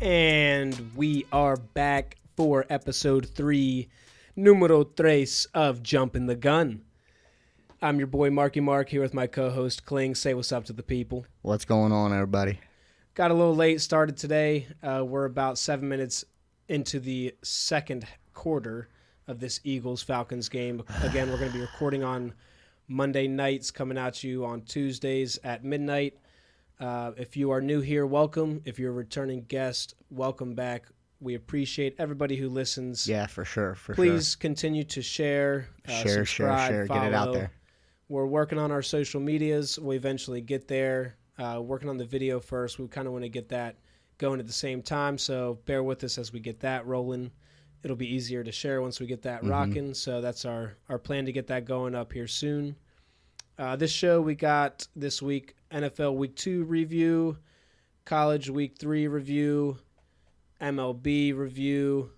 And we are back for episode 3, numero 3 of Jumping the Gun. I'm your boy Marky Mark here with my co-host Clings. Say what's up to the people. What's going on, everybody? Got a little late started today. We're about 7 minutes into the second quarter of this Eagles-Falcons game. Again, we're going to be recording on Monday nights, coming at you on Tuesdays at midnight. If you are new here, welcome. If you're a returning guest, welcome back. We appreciate everybody who listens. Yeah, for sure. Please continue to share, subscribe, share. follow. Get it out there. We're working on our social medias. We'll eventually get there. Working on the video first. We kind of want to get that going at the same time, so bear with us as we get that rolling. It'll be easier to share once we get that rocking, so that's our plan to get that going up here soon. This show we got this week, NFL Week 2 review, College Week 3 review, MLB review,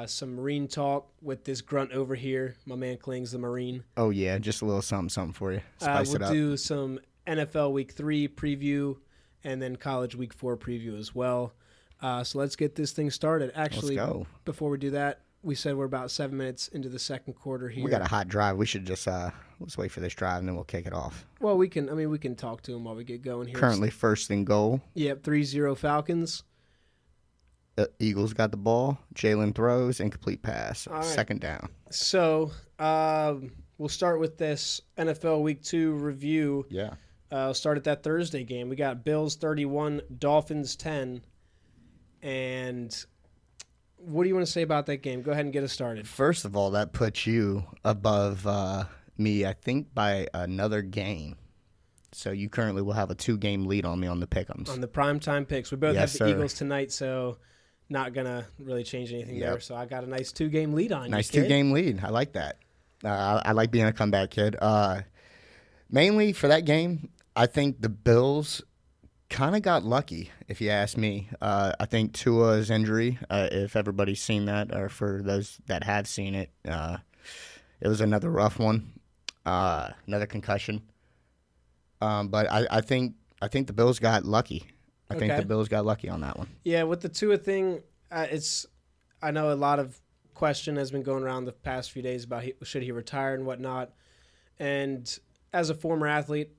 some Marine talk with this grunt over here, my man Clings the Marine. Oh, yeah, just a little something for you. Spice it up. We'll do some NFL Week 3 preview and then College Week 4 preview as well. So let's get this thing started. Actually, before we do that, we said we're about 7 minutes into the second quarter here. We got a hot drive. We should just let's wait for this drive and then we'll kick it off. Well, we can talk to him while we get going here. Currently first and goal. Yep, 3-0 Falcons. The Eagles got the ball. Jalen throws, incomplete pass. Right. Second down. So we'll start with this NFL Week 2 review. Yeah. We'll start at that Thursday game. We got Bills 31, Dolphins 10. And what do you want to say about that game? Go ahead and get us started. First of all, that puts you above me, I think, by another game. So you currently will have a 2-game lead on me on the pick'ems. On the primetime picks. We both have the sir. Eagles tonight, so not going to really change anything there. So I got a nice 2-game lead on you, Nice kid. 2-game lead. I like that. I like being a comeback kid. Mainly for that game, I think the Bills kind of got lucky, if you ask me. I think Tua's injury, if everybody's seen that, or for those that have seen it, it was another rough one, another concussion. But I think the Bills got lucky. I think the Bills got lucky on that one. Yeah, with the Tua thing, I know a lot of question has been going around the past few days about should he retire and whatnot. And as a former athlete,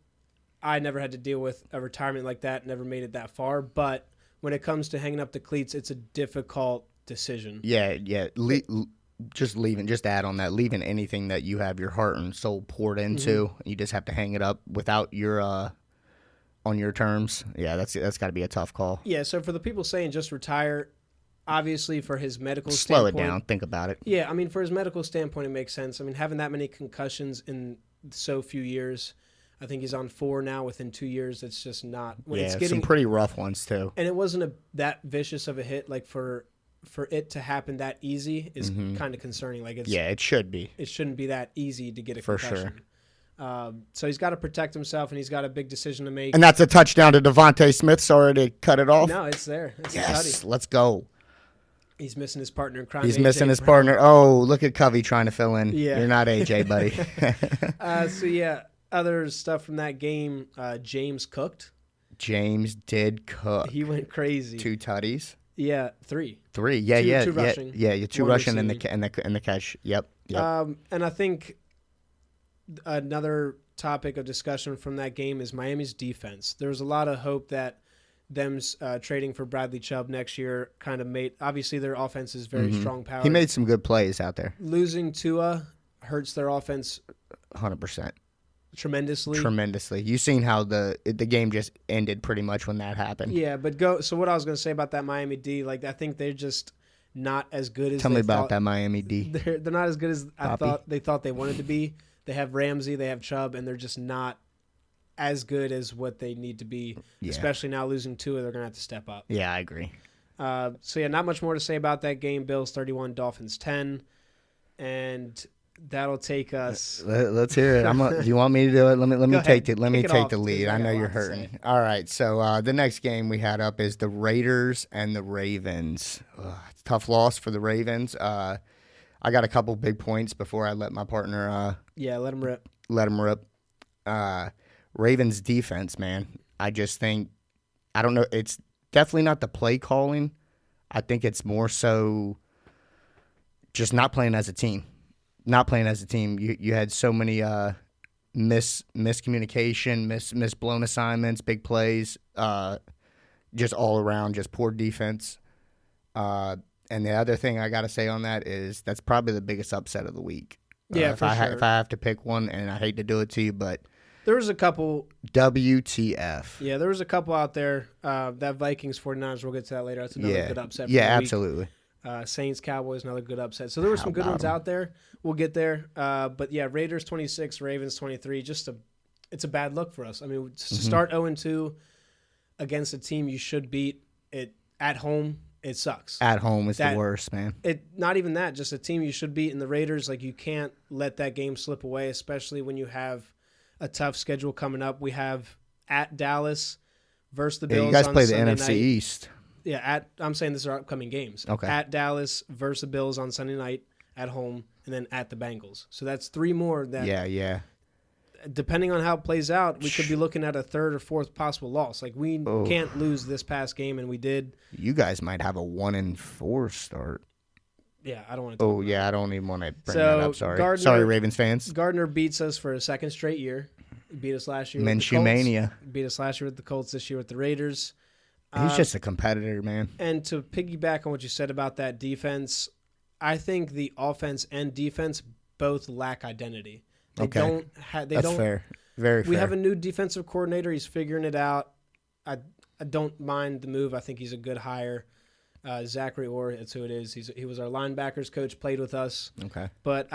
I never had to deal with a retirement like that, never made it that far. But when it comes to hanging up the cleats, it's a difficult decision. Yeah. Just add on that, leaving anything that you have your heart and soul poured into, you just have to hang it up without your on your terms. Yeah, that's got to be a tough call. Yeah, so for the people saying just retire, obviously for his medical Slow standpoint. Slow it down, think about it. Yeah, I mean, for his medical standpoint, it makes sense. I mean, having that many concussions in so few years, I think he's on 4 now within 2 years. It's just not. Some pretty rough ones too. And it wasn't that vicious of a hit. Like for it to happen that easy is kind of concerning. Like it should be. It shouldn't be that easy to get a concussion. For sure. So he's got to protect himself, and he's got a big decision to make. And that's a touchdown to Devontae Smith. Sorry to cut it off. No, it's there. It's yes, let's go. He's missing his partner in crime. He's missing his partner. Oh, look at Covey trying to fill in. Yeah. You're not AJ, buddy. So, yeah, other stuff from that game, James cooked. James did cook. He went crazy. 2 tutties. Yeah, 3. 3. Yeah. Two rushing. Yeah, 2 rushing and the catch. Yep. And I think another topic of discussion from that game is Miami's defense. There was a lot of hope that them trading for Bradley Chubb next year kind of made. Obviously, their offense is very strong power. He made some good plays out there. Losing Tua hurts their offense 100%. Tremendously. You've seen how the game just ended pretty much when that happened. Yeah, but so what I was going to say about that Miami D, like I think they're just not as good as. Tell me about that Miami D. They're not as good as they thought they wanted to be. They have Ramsey, they have Chubb, and they're just not as good as what they need to be. Yeah. Especially now losing Tua, they're going to have to step up. Yeah, I agree. So yeah, not much more to say about that game. Bills 31, Dolphins 10, and that'll take us. Let's hear it. Do you want me to do it? Let me take it. Let me take the lead. I know you're hurting. All right. So the next game we had up is the Raiders and the Ravens. Tough loss for the Ravens. I got a couple big points before I let my partner. Let him rip. Let him rip. Ravens defense, man. I just think I don't know. It's definitely not the play calling I think it's more so just not playing as a team. Not playing as a team. You had so many miscommunication, misblown assignments, big plays, just all around, just poor defense. And the other thing I got to say on that is that's probably the biggest upset of the week. Yeah, if I have to pick one, and I hate to do it to you, but there was a couple. WTF. Yeah, there was a couple out there. That Vikings 49ers, we'll get to that later. That's another good upset. Yeah, absolutely. Saints Cowboys, another good upset. So there were some good ones out there. We'll get there. But yeah, Raiders 26, Ravens 23. It's a bad look for us. I mean, to start 0-2 against a team you should beat it at home. It sucks. At home is the worst, man. Not even that, just a team you should beat. In the Raiders, like, you can't let that game slip away, especially when you have a tough schedule coming up. We have at Dallas versus the Bills. You guys on play Sunday the NFC night. East. Yeah, I'm saying this are upcoming games. Okay. At Dallas versus the Bills on Sunday night at home, and then at the Bengals. So that's three more that. Yeah. Depending on how it plays out, we could be looking at a third or fourth possible loss. Like, we can't lose this past game, and we did. You guys might have a 1-4 start. Yeah, I don't want to. Yeah, I don't even want to bring that up. Sorry, sorry, Ravens fans. Gardner beats us for a second straight year. He beat us last year. Minshew Mania. Beat us last year with the Colts. This year with the Raiders. He's just a competitor, man. And to piggyback on what you said about that defense, I think the offense and defense both lack identity. They don't. That's fair. Very fair. We have a new defensive coordinator. He's figuring it out. I don't mind the move. I think he's a good hire. Zachary Orr, that's who it is. He was our linebackers coach, played with us. Okay. But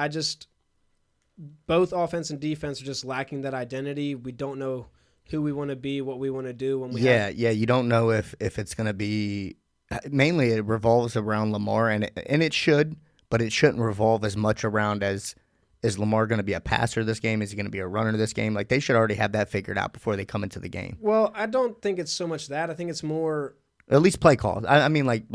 both offense and defense are just lacking that identity. We don't know who we want to be, what we want to do. When we you don't know if it's going to be – mainly it revolves around Lamar, and it should, but it shouldn't revolve as much around as – is Lamar going to be a passer this game? Is he going to be a runner this game? Like, they should already have that figured out before they come into the game. Well, I don't think it's so much that. I think it's more – at least play call. I mean, like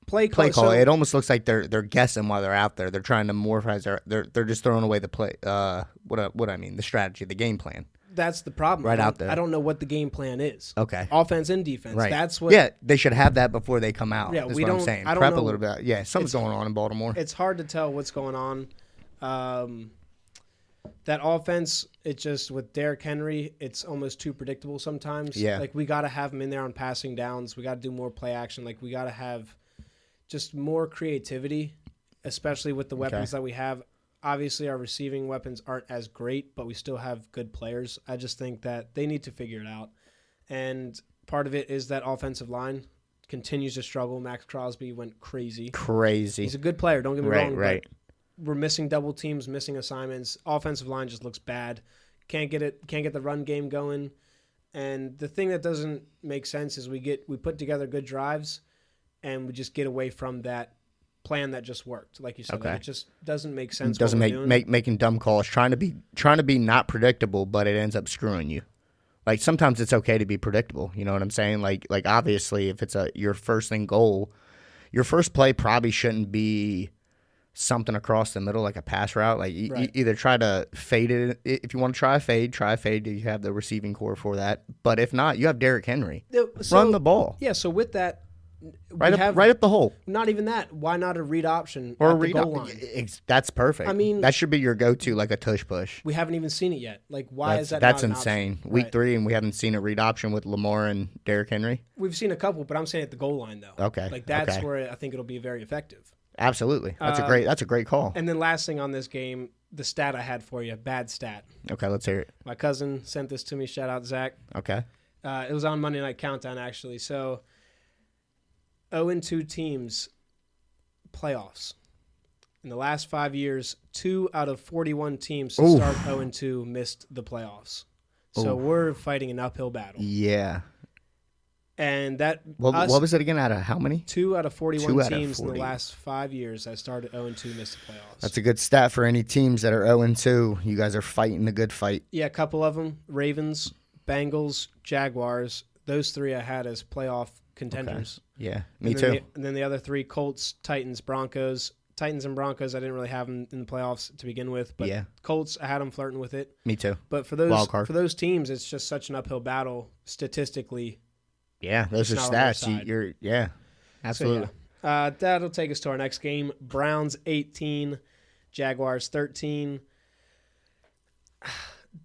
play call. So, it almost looks like they're guessing while they're out there. They're trying to morphize. They're just throwing away the play. What I mean, the strategy, the game plan. That's the problem. Right out there. I don't know what the game plan is. Okay. Offense and defense. Right. That's what. Yeah, they should have that before they come out. Yeah, is what I'm saying. Prep a little bit. Yeah, something's going on in Baltimore. It's hard to tell what's going on. That offense, it's just with Derrick Henry, it's almost too predictable sometimes. Yeah. Like, we got to have him in there on passing downs. We got to do more play action. Like, we got to have just more creativity, especially with the weapons that we have. Obviously, our receiving weapons aren't as great, but we still have good players. I just think that they need to figure it out. And part of it is that offensive line continues to struggle. Max Crosby went crazy. He's a good player, don't get me wrong. Right. We're missing double teams, missing assignments. Offensive line just looks bad. Can't get the run game going. And the thing that doesn't make sense is we put together good drives, and we just get away from that plan that just worked. Like you said, like, it just doesn't make sense. It doesn't making dumb calls, trying to be not predictable, but it ends up screwing you. Like, sometimes it's okay to be predictable. You know what I'm saying? Like obviously, if it's your first and goal, your first play probably shouldn't be something across the middle, like a pass route. Like, you either try to fade it. If you want to try a fade. You have the receiving core for that. But if not, you have Derrick Henry. Run the ball. Yeah, so with that, right up the hole. Not even that. Why not a read option or at a read the goal line? That's perfect. I mean, that should be your go-to, like a tush push. We haven't even seen it yet. Like, why is that that's not an insane. option? Week 3, and we haven't seen a read option with Lamar and Derrick Henry? We've seen a couple, but I'm saying at the goal line, though. Okay. Like, that's where I think it'll be very effective. Absolutely. That's a great call. And then last thing on this game, the stat I had for you, bad stat. Okay, let's hear it. My cousin sent this to me. Shout out, Zach. Okay. It was on Monday Night Countdown, actually. So, 0-2 teams, playoffs. In the last 5 years, 2 out of 41 teams to start 0-2 missed the playoffs. So we're fighting an uphill battle. Yeah. And that what was it again? Out of how many? 2 out of 41 teams in the last 5 years that started 0-2 missed the playoffs. That's a good stat for any teams that are 0-2. You guys are fighting a good fight. Yeah, a couple of them. Ravens, Bengals, Jaguars. Those 3 I had as playoff contenders. Okay. Yeah, me too. And then the other 3, Colts, Titans, Broncos. Titans and Broncos, I didn't really have them in the playoffs to begin with. But Colts, I had them flirting with it. Me too. But for those teams, it's just such an uphill battle statistically. Yeah, those are stats. Absolutely. That'll take us to our next game. Browns 18, Jaguars 13.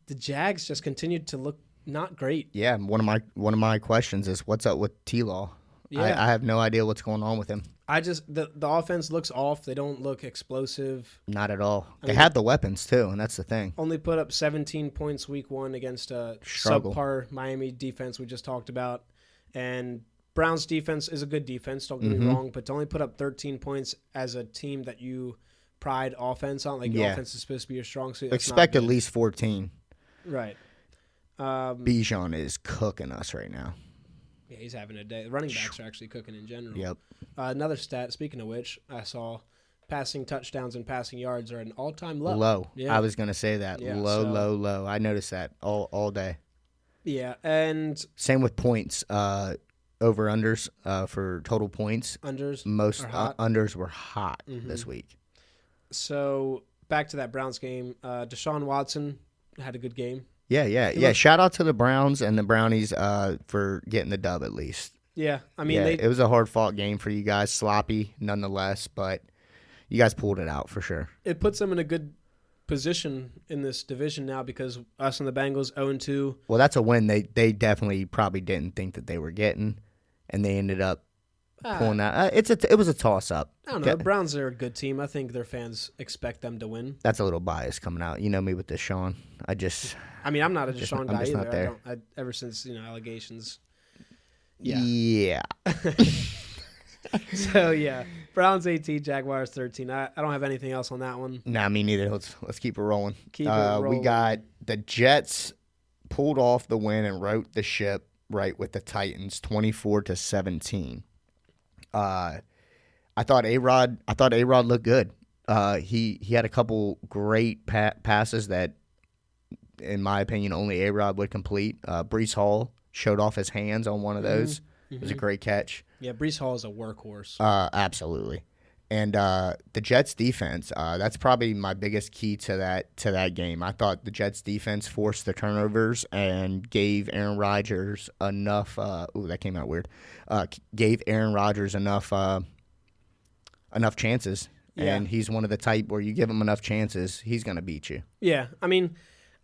The Jags just continued to look not great. Yeah, one of my questions is what's up with T-Law? Yeah. I have no idea what's going on with him. The offense looks off. They don't look explosive. Not at all. They have the weapons too, and that's the thing. Only put up 17 points week 1 against a subpar Miami defense we just talked about. And Browns defense is a good defense, don't get me wrong, but to only put up 13 points as a team that you pride offense on, like your offense is supposed to be your strong suit. Expect at least 14. Right. Bijan is cooking us right now. Yeah, he's having a day. The running backs are actually cooking in general. Yep. Another stat, speaking of which, I saw passing touchdowns and passing yards are at an all-time low. Low. Yeah. I was going to say that. Yeah, low. I noticed that all day. Yeah, and same with points. Over-unders for total points. Unders Most are hot. unders were hot this week. So, back to that Browns game. Deshaun Watson had a good game. Yeah. Shout out to the Browns and the Brownies for getting the dub at least. Yeah, I mean, it was a hard-fought game for you guys. Sloppy, nonetheless, but you guys pulled it out for sure. It puts them in a good position in this division now because us and the Bengals 0-2. Well, that's a win they definitely probably didn't think that they were getting, and they ended up pulling out. It was a toss-up. I don't know. The Browns are a good team. I think their fans expect them to win. That's a little bias coming out. You know me with Deshaun. I mean, I'm not a Deshaun guy either. Not there. Ever since allegations. Yeah. So yeah, Browns 18, Jaguars 13. I don't have anything else on that one. Nah, me neither. Let's keep it rolling. Keep it rolling. We got the Jets pulled off the win and wrote the ship right with the Titans, 24-17. I thought A-Rod looked good. He had a couple great passes that, in my opinion, only A-Rod would complete. Breece Hall showed off his hands on one of those. It was a great catch. Yeah, Breece Hall is a workhorse. Absolutely. And the Jets defense, that's probably my biggest key to that game. I thought the Jets defense forced the turnovers and gave Aaron Rodgers enough that came out weird. Gave Aaron Rodgers enough chances. Yeah. And he's one of the type where you give him enough chances, he's going to beat you. Yeah. I mean,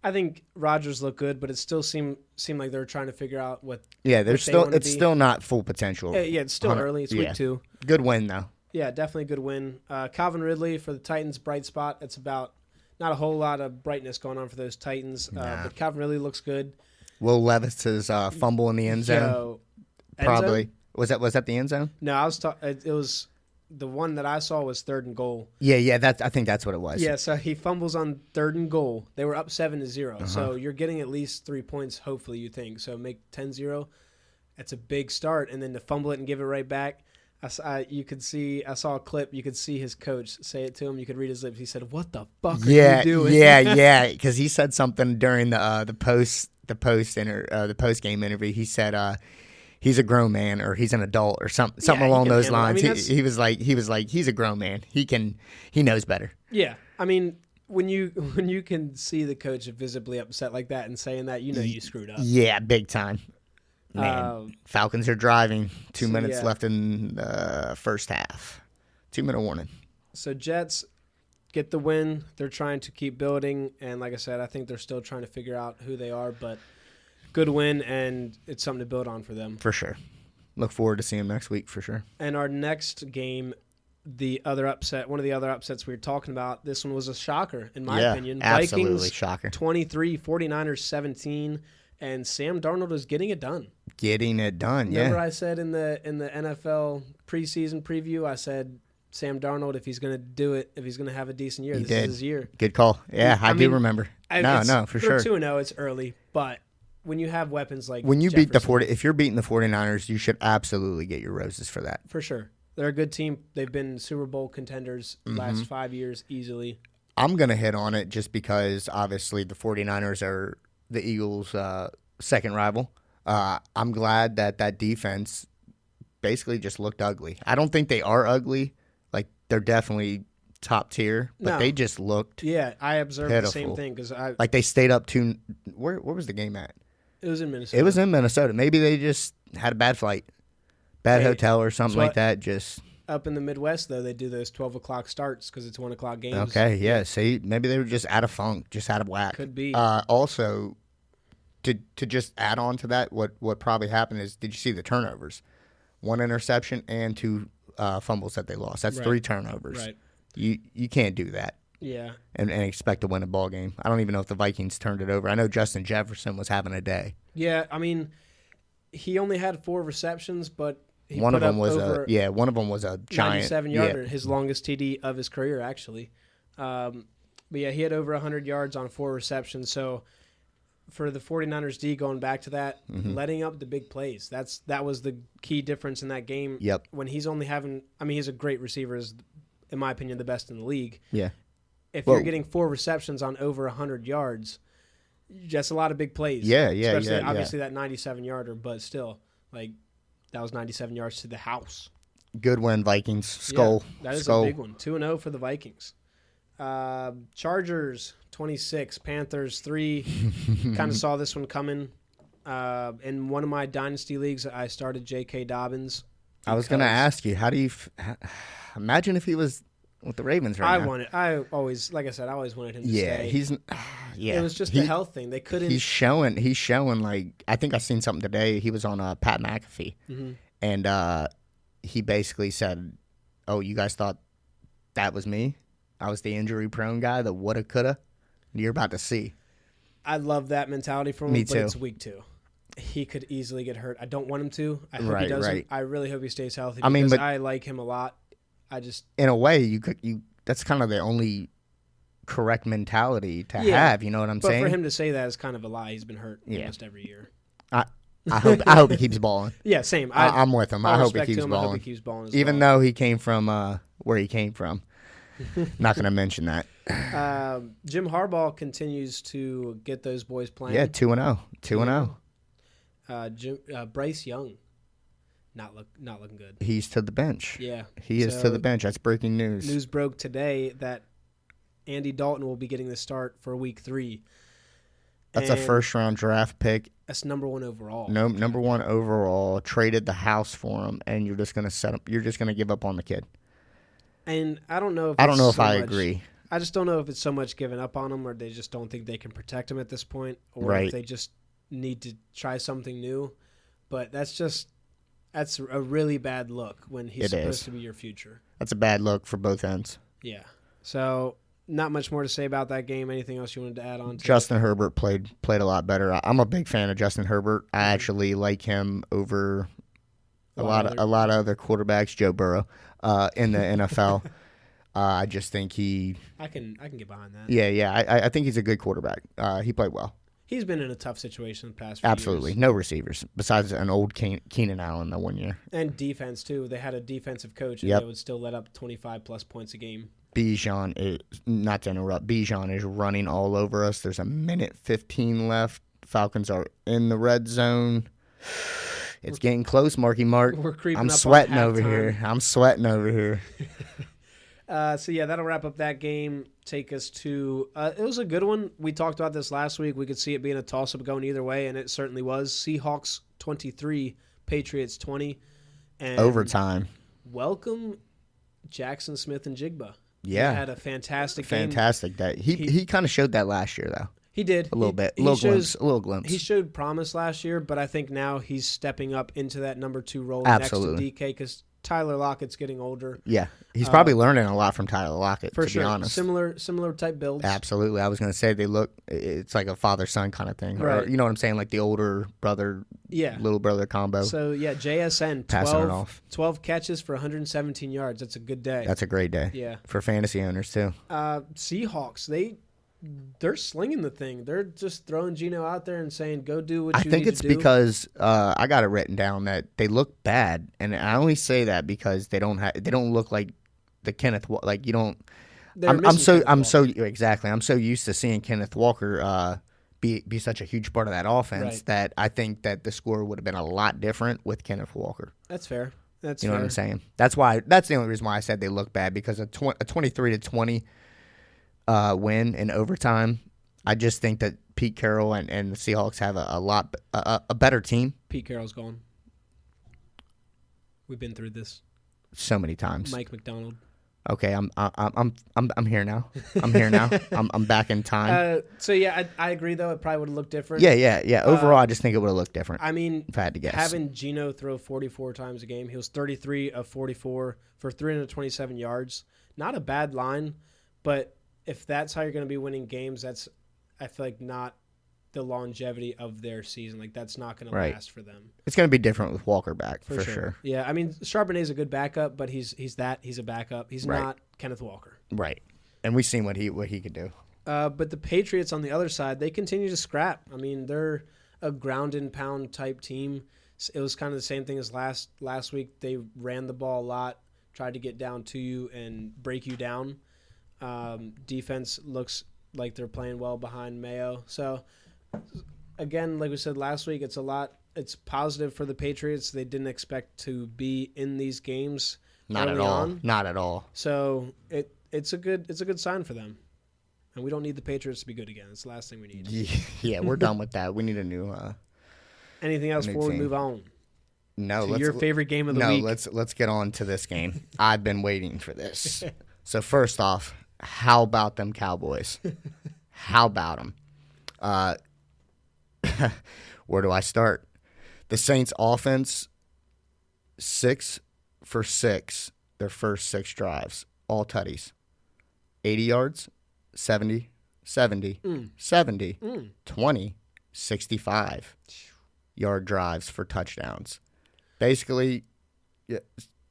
I think Rodgers looked good, but it still seemed like they're trying to figure out what. Yeah, it's still not full potential. Yeah, it's still early. It's week 2. Good win though. Yeah, definitely a good win. Calvin Ridley for the Titans, bright spot. It's about not a whole lot of brightness going on for those Titans, but Calvin Ridley looks good. Will Levis's fumble in the end zone. Probably end zone? Was that the end zone? No, it was. The one that I saw was 3rd and goal. Yeah, I think that's what it was. Yeah, so he fumbles on 3rd and goal. They were up 7-0, so you're getting at least 3 points, hopefully, you think. So make 10-0. That's a big start, and then to fumble it and give it right back. I saw a clip. You could see his coach say it to him. You could read his lips. He said, "What the fuck are you doing?" Yeah, because he said something during the post game interview. He said, he's a grown man, or he's an adult, or something along those lines. I mean, he was like, he's a grown man. He knows better. Yeah, I mean, when you can see the coach visibly upset like that and saying that, you screwed up. Yeah, big time. Man, Falcons are driving. 2 minutes left in the first half. 2-minute warning. So Jets get the win. They're trying to keep building, and like I said, I think they're still trying to figure out who they are, but. Good win, and it's something to build on for them. For sure. Look forward to seeing them next week, for sure. And our next game, one of the other upsets we were talking about, this one was a shocker, in my opinion. Absolutely Vikings, shocker. 23, 49ers 17, and Sam Darnold was getting it done. Remember I said in the NFL preseason preview, I said Sam Darnold, if he's going to do it, if he's going to have a decent year, this is his year. Good call. Yeah, I do remember. No, for sure. 2-0, it's early, but when you have weapons like when you Jefferson, if you're beating the 49ers, you should absolutely get your roses for that. For sure. They're a good team. They've been Super Bowl contenders last 5 years easily. I'm going to hit on it just because obviously the 49ers are the Eagles' second rival. I'm glad that defense basically just looked ugly. I don't think they are ugly. Like, they're definitely top tier, but they just looked I observed pitiful. The same thing because they stayed up to where was the game at? It was in Minnesota. Maybe they just had a bad flight, hotel or something like that. Just up in the Midwest, though, they do those 12 o'clock starts because it's 1 o'clock games. Okay, yeah. See, maybe they were just out of funk, just out of whack. Could be. Also, to just add on to that, what probably happened is, did you see the turnovers? 1 interception and 2 fumbles that they lost. That's 3 turnovers. Right. You can't do that. Yeah. And expect to win a ball game. I don't even know if the Vikings turned it over. I know Justin Jefferson was having a day. Yeah, I mean, he only had 4 receptions, but he one put of them up was over one of them was a giant 97-yarder, his longest TD of his career, actually. But yeah, he had over 100 yards on 4 receptions. So for the 49ers D, going back to that, letting up the big plays, that was the key difference in that game. Yep. When he's only having, I mean, he's a great receiver, is in my opinion the best in the league. Yeah. If you're getting 4 receptions on over 100 yards, just a lot of big plays. Yeah, Especially, obviously, that 97-yarder, but still, like, that was 97 yards to the house. Good win, Vikings. Skull. Yeah, that is Skull. a big one. 2-0 for the Vikings. Chargers, 26. Panthers, 3. Kind of saw this one coming. In one of my dynasty leagues, I started J.K. Dobbins. I was going to ask you, how do you imagine if he was with the Ravens right now? I always wanted him to stay. It was just a health thing. They couldn't. He's showing like, I think I seen something today. He was on Pat McAfee, and he basically said, "Oh, you guys thought that was me? I was the injury prone guy, the woulda coulda. You're about to see." I love that mentality from him. Me but too. It's week 2. He could easily get hurt. I don't want him to. I hope he doesn't. Right. I really hope he stays healthy. I mean, because but I like him a lot. in a way, that's kind of the only correct mentality to have. You know what I'm saying? But for him to say that is kind of a lie. He's been hurt almost every year. I hope he keeps balling. Yeah, same. I'm with him. I hope he keeps balling. I hope he keeps balling even though he came from where he came from. Not going to mention that. Jim Harbaugh continues to get those boys playing. Yeah, 2-0. 2-0. Bryce Young, not looking good. He's to the bench. Yeah, he is to the bench. That's breaking news. News broke today that Andy Dalton will be getting the start for week 3. That's a first-round draft pick. That's number 1 overall. No, number 1 overall. Traded the house for him, and you're just going to You're just going to give up on the kid. And I don't know if I agree. I just don't know if it's so much giving up on him, or they just don't think they can protect him at this point, or if they just need to try something new. But that's a really bad look when he's supposed to be your future. That's a bad look for both ends. Yeah. So not much more to say about that game. Anything else you wanted to add on to Justin Herbert played a lot better. I'm a big fan of Justin Herbert. I actually like him over a lot of other quarterbacks, Joe Burrow, in the NFL. I just think I can get behind that. Yeah. I think he's a good quarterback. He played well. He's been in a tough situation the past few Absolutely. years. No receivers besides an old Keenan Allen the one year. And defense, too. They had a defensive coach, and they would still let up 25-plus points a game. Bijan is, not to interrupt, Bijan is running all over us. There's a minute 15 left. Falcons are in the red zone. It's getting close, Marky Mark. We're creeping I'm up sweating on over here. I'm sweating over here. So, yeah, that'll wrap up that game. Take us to it was a good one. We talked about this last week. We could see it being a toss-up going either way, and it certainly was. Seahawks 23, Patriots 20. And overtime. Welcome Jackson Smith and Jigba. Yeah. He had a fantastic game. Fantastic day. He kind of showed that last year, though. He did. A little bit. A little glimpse. He showed promise last year, but I think now he's stepping up into that number 2 role Absolutely. next to DK because Tyler Lockett's getting older. Yeah. He's probably learning a lot from Tyler Lockett, for to sure. be honest. Similar type builds. Absolutely. I was going to say it's like a father-son kind of thing. Right. Or, you know what I'm saying? Like the older brother, little brother combo. So, yeah, JSN, Passing it off. 12 catches for 117 yards. That's a good day. That's a great day. Yeah. For fantasy owners, too. Seahawks, they're slinging the thing. They're just throwing Geno out there and saying, go do what you need to do. I think it's because I got it written down that they look bad. And I only say that because they don't look like the Kenneth, like you don't. I'm so used to seeing Kenneth Walker be such a huge part of that offense that I think that the score would have been a lot different with Kenneth Walker. That's fair. That's you know fair. what I'm saying? That's the only reason why I said they look bad, because a 23-20 win in overtime. I just think that Pete Carroll and the Seahawks have a better team. Pete Carroll's gone. We've been through this. so many times. Mike McDonald. Okay, I'm here now. I'm here now. I'm back in time. So yeah, I agree though. It probably would have looked different. Yeah. Overall, I just think it would have looked different. I mean, if I had to guess, having Geno throw 44 times a game, he was 33 of 44 for 327 yards. Not a bad line, but if that's how you're going to be winning games, that's I feel like not the longevity of their season. Like that's not going to last for them. It's going to be different with Walker back for sure. Yeah, I mean Charbonnet's a good backup, but he's a backup. He's not Kenneth Walker. Right, and we've seen what he could do. But the Patriots on the other side, they continue to scrap. I mean, they're a ground and pound type team. It was kind of the same thing as last week. They ran the ball a lot, tried to get down to you and break you down. Defense looks like they're playing well behind Mayo. So again, like we said last week, it's positive for the Patriots. They didn't expect to be in these games. Not at all. Not at all. So it's a good sign for them. And we don't need the Patriots to be good again. It's the last thing we need. Yeah, we're done with that. We need a new anything else before we move on? No, your favorite game of the week. No, let's get on to this game. I've been waiting for this. So first off, how about them Cowboys? How about them? Where do I start? The Saints offense, 6 for 6, their first 6 drives, all tutties. 80 yards, 70, 20, 65 yard drives for touchdowns. Basically,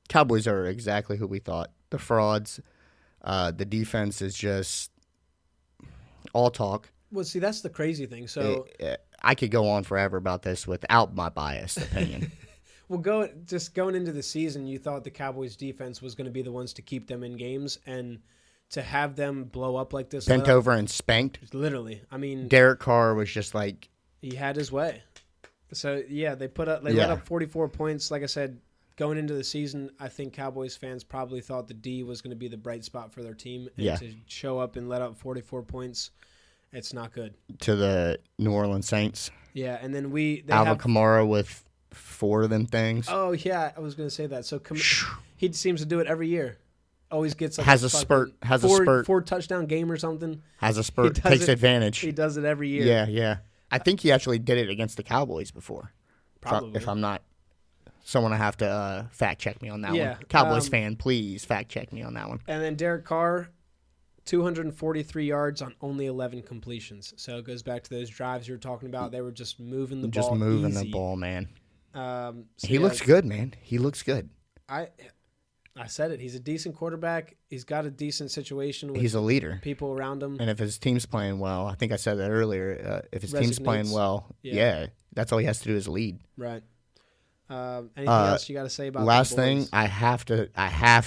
Cowboys are exactly who we thought. The frauds. The defense is just all talk. Well, see, that's the crazy thing. So I could go on forever about this without my biased opinion. Well, going into the season, you thought the Cowboys' defense was going to be the ones to keep them in games, and to have them blow up like this, bent over and spanked. Literally, I mean, Derek Carr was just like he had his way. So yeah, they let up 44 points. Like I said, going into the season, I think Cowboys fans probably thought the D was going to be the bright spot for their team, and to show up and let up 44 points. It's not good. To the New Orleans Saints. Yeah, and then Alvin Kamara with 4 of them things. Oh, yeah, I was going to say that. So he seems to do it every year. Always gets like has a spurt. 4 touchdown game or something. Has a spurt. Takes advantage. He does it every year. Yeah. I think he actually did it against the Cowboys before. Probably. If I'm not, someone will have to fact check me on that one. Cowboys fan, please fact check me on that one. And then Derek Carr, 243 yards on only 11 completions. So it goes back to those drives you were talking about. They were just moving the ball. Just moving easy. the ball, man. He looks good, man. He looks good. I said it. He's a decent quarterback. He's got a decent situation. He's a leader. People around him. And if his team's playing well, I think I said that earlier. If his team's playing well, that's all he has to do is lead. Right. Anything else you got to say about last the boys? thing? I have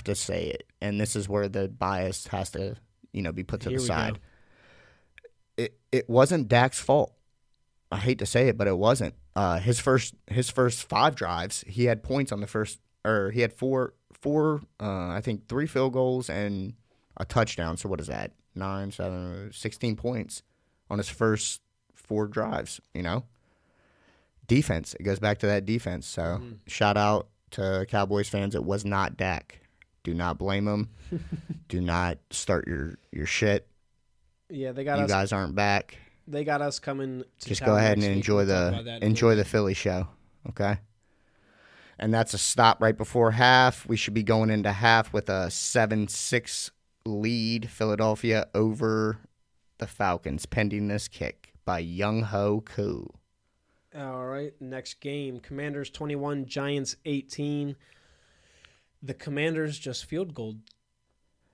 to say it, and this is where the bias has to be put to the side. It wasn't Dak's fault. I hate to say it, but it wasn't. His first 5 drives, he had points on the first, or he had four. I think 3 field goals and a touchdown. So what is that? 9, 7, 16 points on his first 4 drives. Defense. It goes back to that defense. So shout out to Cowboys fans. It was not Dak. Do not blame him. Do not start your shit. Yeah, they got you us. You guys aren't back. They got us coming. Just go ahead and enjoy the Philly show. Okay. And that's a stop right before half. We should be going into half with a 7-6 lead. Philadelphia over the Falcons, pending this kick by Young Ho Koo. All right, next game. Commanders 21, Giants 18. The Commanders just field goaled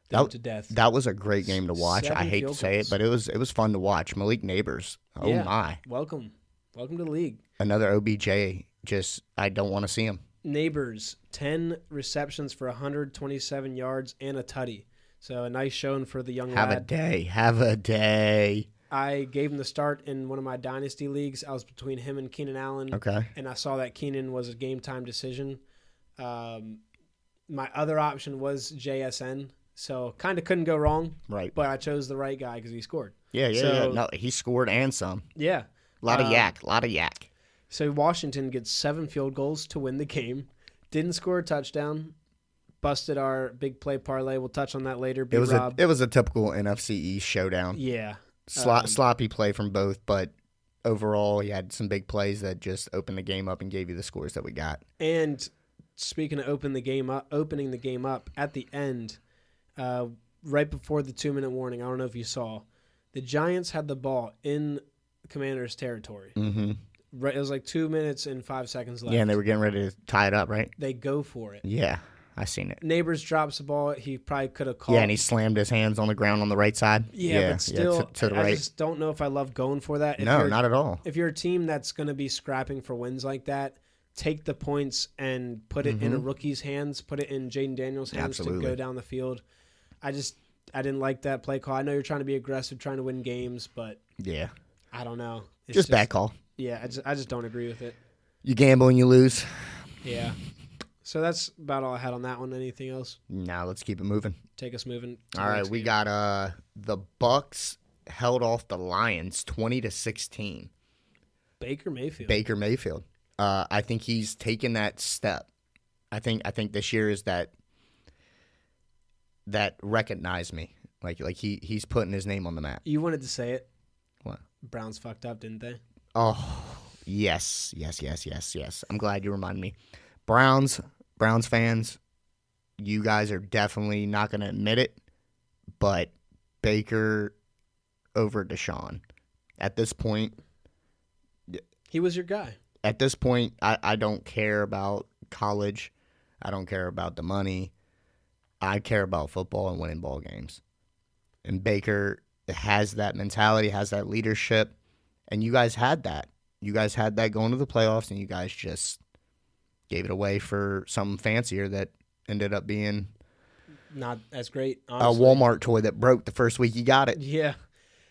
them to death. That was a great game to watch. 7 I hate to say it, but it was fun to watch. Malik Neighbors. Oh, my. Welcome to the league. Another OBJ. I don't want to see him. Neighbors, 10 receptions for 127 yards and a tutty. So a nice showing for the young lad. Have a day. I gave him the start in one of my dynasty leagues. I was between him and Keenan Allen. Okay. And I saw that Keenan was a game-time decision. My other option was JSN, so kind of couldn't go wrong. Right. But I chose the right guy because he scored. Yeah. No, he scored and some. Yeah. A lot of yak. So Washington gets 7 field goals to win the game. Didn't score a touchdown. busted our big play parlay. We'll touch on that later. It was a typical NFC East showdown. Yeah. Sloppy play from both, but overall, you had some big plays that just opened the game up and gave you the scores that we got. And speaking of opening the game up at the end, right before the 2-minute warning, I don't know if you saw, the Giants had the ball in Commanders' territory. Mm-hmm. Right, it was like 2 minutes and 5 seconds left. Yeah, and they were getting ready to tie it up, right? They go for it. Yeah, I seen it. Neighbors drops the ball. He probably could have called. Yeah, and he slammed his hands on the ground on the right side. Yeah, but still, to the right. I just don't know if I love going for that. No, not at all. If you're a team that's going to be scrapping for wins like that, take the points and put it in a rookie's hands, put it in Jaden Daniels' hands to go down the field. I didn't like that play call. I know you're trying to be aggressive, trying to win games, but yeah, I don't know. It's just bad call. Yeah, I just don't agree with it. You gamble and you lose. Yeah. So that's about all I had on that one. Anything else? Now let's keep it moving. Take us moving. All right, we got the Bucks held off the Lions 20-16. Baker Mayfield. I think he's taken that step. I think this year is that recognize me. Like he's putting his name on the map. You wanted to say it. What? Browns fucked up, didn't they? Oh, yes. I'm glad you reminded me. Browns fans, you guys are definitely not going to admit it, but Baker over Deshaun. At this point, he was your guy. At this point, I don't care about college. I don't care about the money. I care about football and winning ball games. And Baker has that mentality, has that leadership, and you guys had that. You guys had that going to the playoffs, and you guys just gave it away for something fancier that ended up being not as great, honestly. A Walmart toy that broke the first week you got it. Yeah.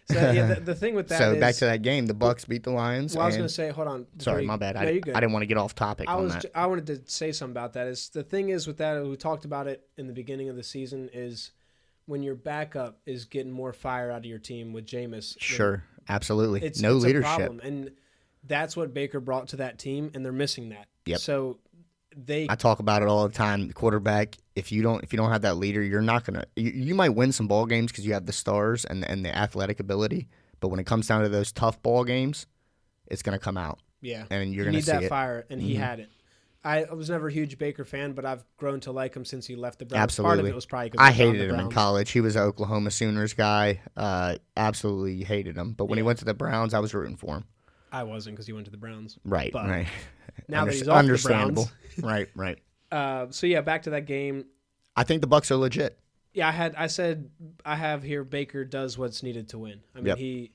So yeah, the thing with that so is, back to that game, the Bucks beat the Lions. Well, I was going to say, hold on. Sorry, my bad. No, you're good. I didn't want to get off topic on that. I wanted to say something about that. Is the thing is with that, we talked about it in the beginning of the season, is when your backup is getting more fire out of your team with Jameis. Sure, absolutely. It's leadership. A problem. And that's what Baker brought to that team, and they're missing that. Yep. So I talk about it all the time. The quarterback, if you don't have that leader, you're not gonna. You might win some ball games because you have the stars and the athletic ability, but when it comes down to those tough ball games, it's gonna come out. Yeah, and you're gonna see that fire, and he had it. I was never a huge Baker fan, but I've grown to like him since he left the Browns. Absolutely. Part of it was probably because I hated him in college. He was an Oklahoma Sooners guy. Absolutely hated him. But when he went to the Browns, I was rooting for him. I wasn't because he went to the Browns. Right. Now that he's off understandable. The Browns. Right. So yeah, back to that game. I think the Bucks are legit. Yeah, I said I have here Baker does what's needed to win. I mean,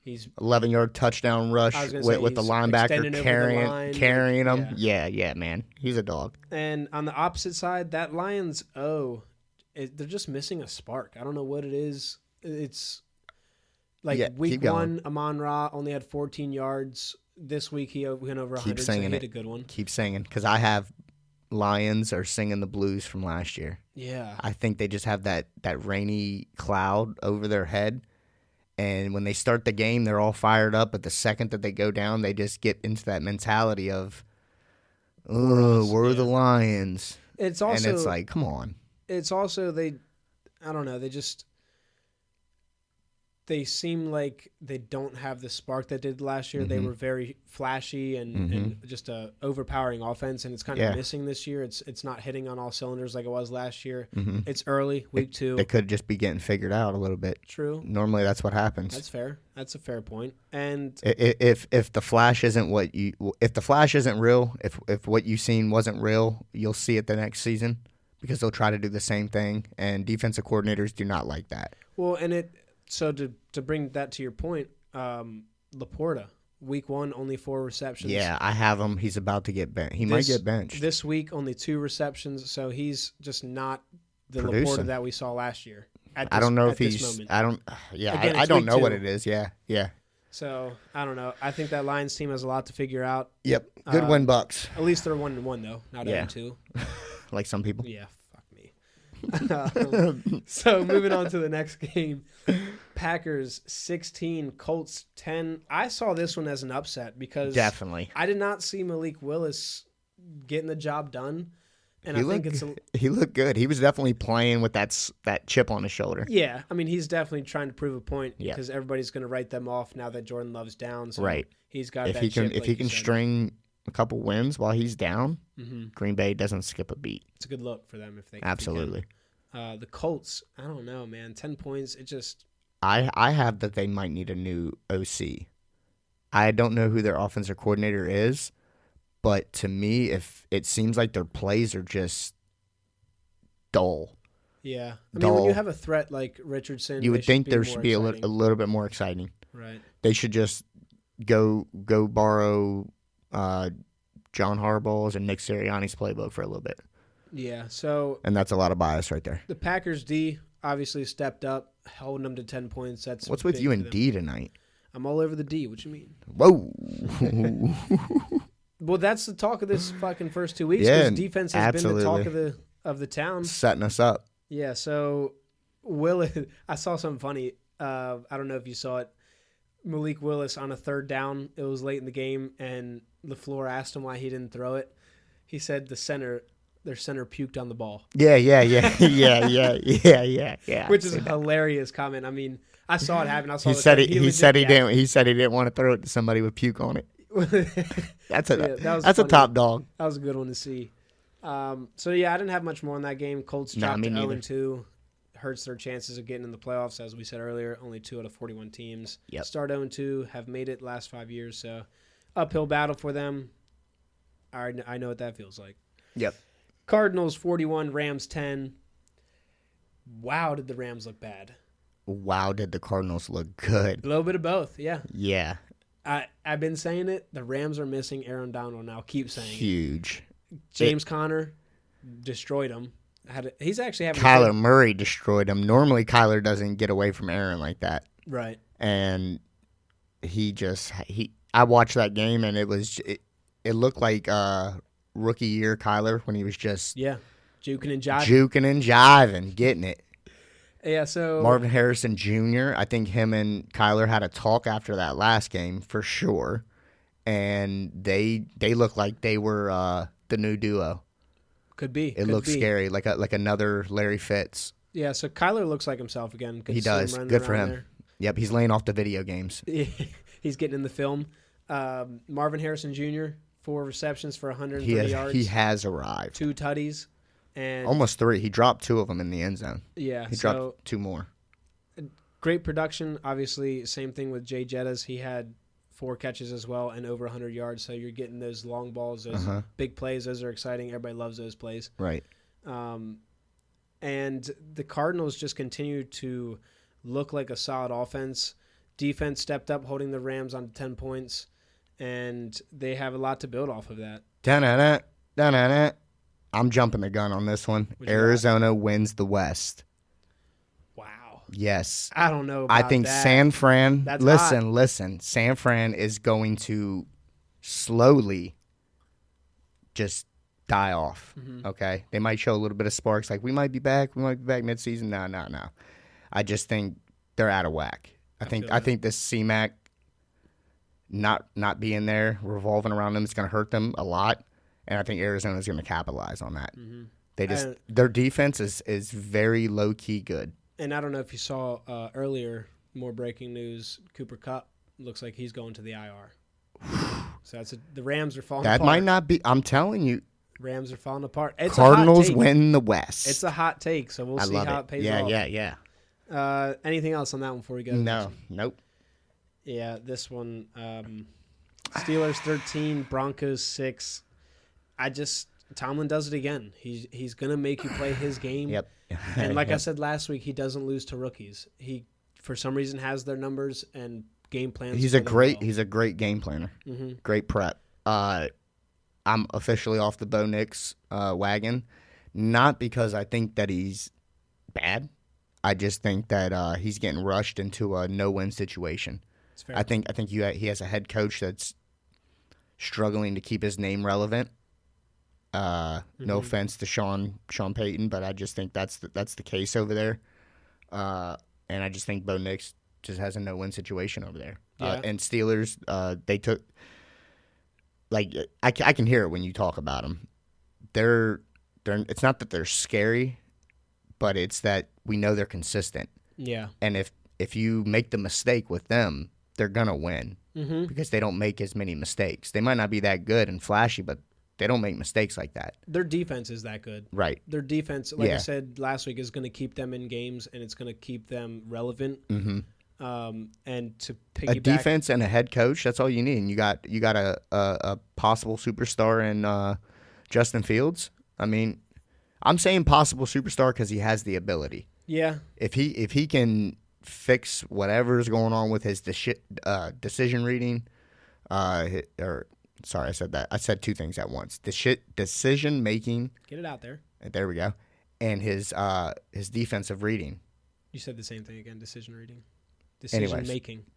he's 11-yard touchdown rush with the linebacker carrying him. Yeah, man. He's a dog. And on the opposite side, that Lions they're just missing a spark. I don't know what it is. It's like week one, Amon-Ra only had 14 yards. This week he went over 100, so he hit a good one. Keep singing, because I have Lions are singing the blues from last year. Yeah. I think they just have that rainy cloud over their head. And when they start the game, they're all fired up. But the second that they go down, they just get into that mentality of, we're the Lions. It's also, and it's like, come on. It's also, I don't know, they seem like they don't have the spark that did last year. Mm-hmm. They were very flashy and just a overpowering offense, and it's kind of missing this year. It's not hitting on all cylinders like it was last year. Mm-hmm. It's early, week 2. It could just be getting figured out a little bit. True. Normally, that's what happens. That's fair. That's a fair point. And if the flash isn't if the flash isn't real, if what you've seen wasn't real, you'll see it the next season because they'll try to do the same thing, and defensive coordinators do not like that. Well, and So to bring that to your point, Laporta, week 1, only 4 receptions. Yeah, I have him. He's about to get benched. He might get benched. This week, only 2 receptions, so he's just not the Producing. Laporta that we saw last year. I don't know if he's. I don't. Yeah, again, I don't know what it is. Yeah. So I don't know. I think that Lions team has a lot to figure out. Yep. Good win, Bucks. At least they're 1-1 though, not 0-2. Like some people. Yeah. So moving on to the next game, Packers 16, Colts 10. I saw this one as an upset because definitely I did not see Malik Willis getting the job done. And I think he looked good. He was definitely playing with that chip on his shoulder. Yeah, I mean, he's definitely trying to prove a point because everybody's going to write them off now that Jordan Love's down. So right. He's got if that he can chip, if he can string a couple wins while he's down, Green Bay doesn't skip a beat. It's a good look for them if they absolutely. The Colts, I don't know, man. 10 points. It just I have that they might need a new OC. I don't know who their offensive coordinator is. But to me, if it seems like their plays are just dull. Yeah. I mean, when you have a threat like Richardson, you would think there should be a little bit more exciting. Right. They should just go borrow John Harbaugh's and Nick Sirianni's playbook for a little bit. Yeah. And that's a lot of bias right there. The Packers D obviously stepped up, holding them to 10 points. That's what's with you and D tonight? I'm all over the D. What you mean? Whoa. Well, that's the talk of this fucking first 2 weeks. Yeah, defense has been the talk of the town, setting us up. Yeah. So, I saw something funny. I don't know if you saw it. Malik Willis on a third down. It was late in the game, and LaFleur asked him why he didn't throw it. He said their center puked on the ball. Yeah. Which is a hilarious comment. I mean, I saw it happen. He said he didn't want to throw it to somebody with puke on it. That's a top dog. That was a good one to see. So I didn't have much more on that game. Colts dropped to 0-2. Hurts their chances of getting in the playoffs, as we said earlier. Only 2 out of 41 teams start 0-2, have made it last 5 years. So uphill battle for them. I know what that feels like. Yep. Cardinals 41, Rams 10. Wow, did the Rams look bad? Wow, did the Cardinals look good? A little bit of both, yeah. Yeah. I've been saying it. The Rams are missing Aaron Donald, and I'll keep saying huge. James Conner destroyed him. He's actually having Kyler Murray destroyed him. Normally, Kyler doesn't get away from Aaron like that. Right. And I watched that game, and it looked like rookie year Kyler when he was just juking and jiving, getting it. Yeah, so Marvin Harrison Jr., I think him and Kyler had a talk after that last game for sure, and they looked like they were the new duo. Could be. It looks scary, like another Larry Fitz. Yeah, so Kyler looks like himself again. He does. Good for him. There. Yep, he's laying off the video games. He's getting in the film. Marvin Harrison Jr., 4 receptions for 130 yards. He has arrived. 2 tutties. And almost 3. He dropped 2 of them in the end zone. Yeah. He dropped 2 more. Great production. Obviously, same thing with Jay Jettas. He had 4 catches as well and over 100 yards. So you're getting those long balls, those big plays. Those are exciting. Everybody loves those plays. Right. And the Cardinals just continue to look like a solid offense. Defense stepped up, holding the Rams on 10 points. And they have a lot to build off of that. Da-na-na. I'm jumping the gun on this one. Arizona wins the West. Wow. Yes. I don't know about I think that. San Fran, That's listen. San Fran is going to slowly just die off, okay? They might show a little bit of sparks, like we might be back midseason. No. I just think they're out of whack. I think this C-Mac not being there, revolving around them, is going to hurt them a lot. And I think Arizona's going to capitalize on that. Their defense is very low key good. And I don't know if you saw earlier, more breaking news. Cooper Kupp looks like he's going to the IR. So the Rams are falling apart. That might not be. I'm telling you, Rams are falling apart. It's Cardinals win the West. It's a hot take, so we'll see how it pays off. Yeah. Anything else on that one before we go? Nope. Yeah, this one. Steelers 13, Broncos 6. Tomlin does it again. He's gonna make you play his game. Yep. And like I said last week, he doesn't lose to rookies. He for some reason has their numbers and game plans. He's a great game planner. Great prep. I'm officially off the Bo Nix wagon, not because I think that he's bad. I just think that he's getting rushed into a no-win situation. I think he has a head coach that's struggling to keep his name relevant. No offense to Sean Payton, but I just think that's the case over there. And I just think Bo Nix just has a no-win situation over there. Yeah. And Steelers, they took I can hear it when you talk about them. it's not that they're scary, but it's that we know they're consistent. Yeah. And if you make the mistake with them, they're gonna win because they don't make as many mistakes. They might not be that good and flashy, but they don't make mistakes like that. Their defense is that good. Right. Their defense, like I said last week, is going to keep them in games, and it's going to keep them relevant. And to piggyback, a defense and a head coach, that's all you need. And you got a possible superstar in Justin Fields. I mean, I'm saying possible superstar because he has the ability. Yeah. If he can fix whatever's going on with his decision reading, sorry, I said that. I said two things at once. Decision making. Get it out there. There we go. And his defensive reading. You said the same thing again. Decision reading.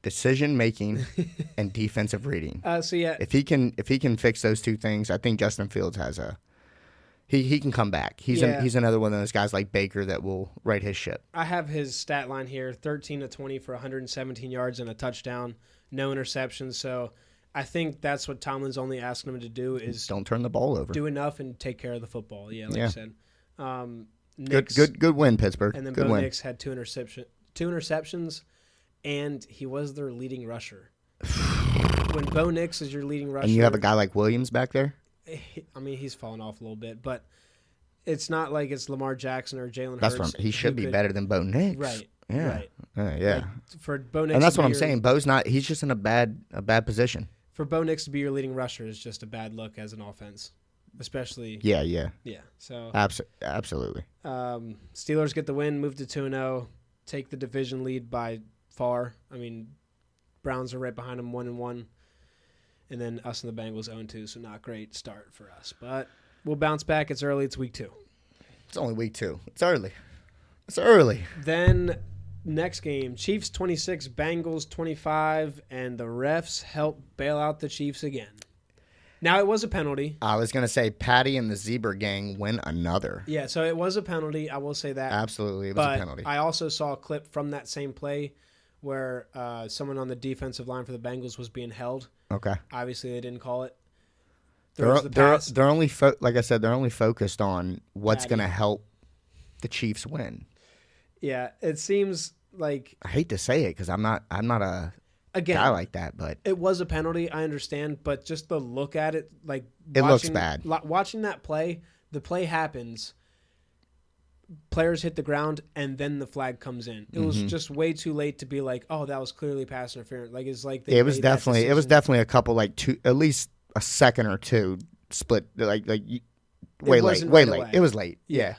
Decision making and defensive reading. So yeah, if he can fix those two things, I think Justin Fields has he can come back. He's another one of those guys like Baker that will right his ship. I have his stat line here: 13 to 20 for 117 yards and a touchdown, no interceptions. So I think that's what Tomlin's only asking him to do is don't turn the ball over, do enough, and take care of the football. Yeah, like you said. Good win, Pittsburgh. And then good Bo win. Nix had two interceptions. And he was their leading rusher. When Bo Nix is your leading rusher, and you have a guy like Williams back there. I mean, he's fallen off a little bit, but it's not like it's Lamar Jackson or Jalen Hurts. That's what he should be better than Bo Nix. Right. Yeah. Right. Yeah. Like, for Bo Nix, and that's what I'm saying. Bo's not. He's just in a bad position. For Bo Nix to be your leading rusher is just a bad look as an offense, especially. Yeah. So absolutely. Steelers get the win, move to 2-0, take the division lead by far. I mean, Browns are right behind them, 1-1, and then us and the Bengals 0-2. So not great start for us, but we'll bounce back. It's early. It's week 2. It's only week 2. It's early. Then next game, Chiefs 26, Bengals 25, and the refs help bail out the Chiefs again. Now, it was a penalty. I was going to say Patty and the Zebra Gang win another. Yeah, so it was a penalty. I will say that. Absolutely, it was a penalty. I also saw a clip from that same play where someone on the defensive line for the Bengals was being held. Okay. Obviously, they didn't call it. They're only like I said, they're only focused on what's going to help the Chiefs win. Yeah, it seems like I hate to say it because I'm not a guy like that, but it was a penalty. I understand, but just the look at it, like it looks bad. Watching that play, the play happens. Players hit the ground, and then the flag comes in. It was just way too late to be like, "Oh, that was clearly pass interference." Like it's like it was definitely a couple like two, at least a second or two split. Like way late. It was late. Yeah.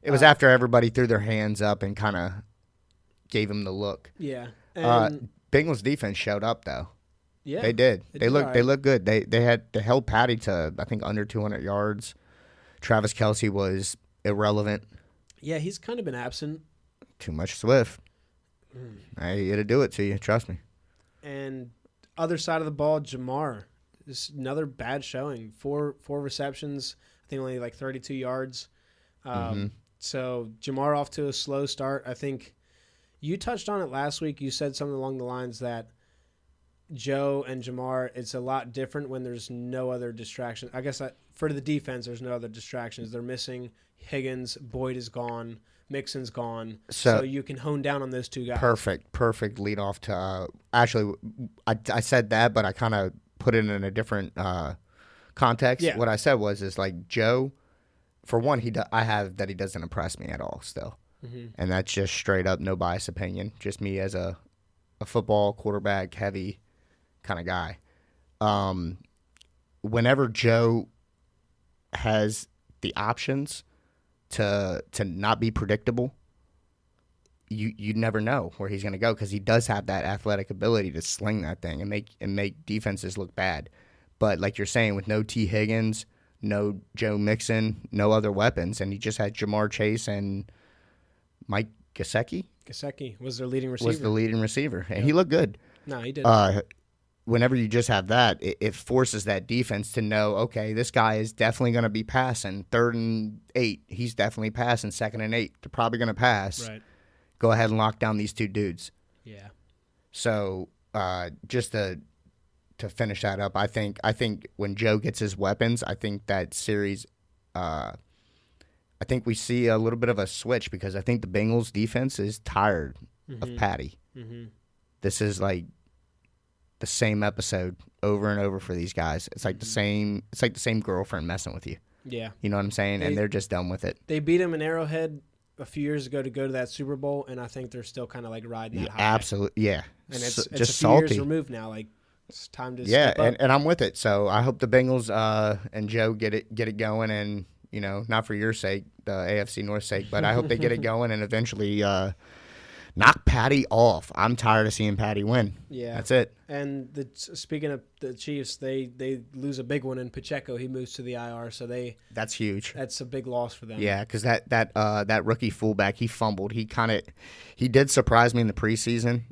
It was after everybody threw their hands up and kind of gave him the look. Yeah. Bengals defense showed up though. Yeah, they did. They looked good. They held Patty to I think under 200 yards. Travis Kelce was irrelevant. Yeah, he's kind of been absent. Too much Swift. It'll do it to you. Trust me. And other side of the ball, Jamar. This another bad showing. Four receptions. I think only like 32 yards. So Jamar off to a slow start. I think you touched on it last week. You said something along the lines that Joe and Jamar, it's a lot different when there's no other distraction. I guess for the defense, there's no other distractions. They're missing Higgins. Boyd is gone. Mixon's gone. So you can hone down on those two guys. Perfect lead off to actually, I said that, but I kind of put it in a different context. Yeah. What I said is like Joe, for one, he doesn't impress me at all still. And that's just straight up no bias opinion. Just me as a football quarterback heavy kind of guy. Whenever Joe has the options to not be predictable, you never know where he's going to go because he does have that athletic ability to sling that thing and make defenses look bad. But like you're saying, with no T. Higgins, no Joe Mixon, no other weapons, and he just had Jamar Chase and Mike Gesicki. Gesicki was their leading receiver. Was the leading receiver, and he looked good. No, he did. Whenever you just have that, it forces that defense to know, okay, this guy is definitely going to be passing 3rd and 8. He's definitely passing 2nd and 8. They're probably going to pass. Right. Go ahead and lock down these two dudes. Yeah. So just to finish that up, I think when Joe gets his weapons, I think that series I think we see a little bit of a switch because I think the Bengals defense is tired of Patty. Mm-hmm. This is like the same episode over and over for these guys. It's like the same. It's like the same girlfriend messing with you. Yeah. You know what I'm saying? And they're just done with it. They beat him in Arrowhead a few years ago to go to that Super Bowl, and I think they're still kind of like riding that high. Absolutely, yeah. And it's just a few salty. years removed now. Like, it's time to step up. And I'm with it. So I hope the Bengals and Joe get it going, and not for your sake, the AFC North sake, but I hope they get it going and eventually knock Patty off. I'm tired of seeing Patty win. Yeah, that's it. And speaking of the Chiefs, they lose a big one in Pacheco. He moves to the IR, so that's huge. That's a big loss for them. Yeah, because that rookie fullback, he fumbled. He did surprise me in the preseason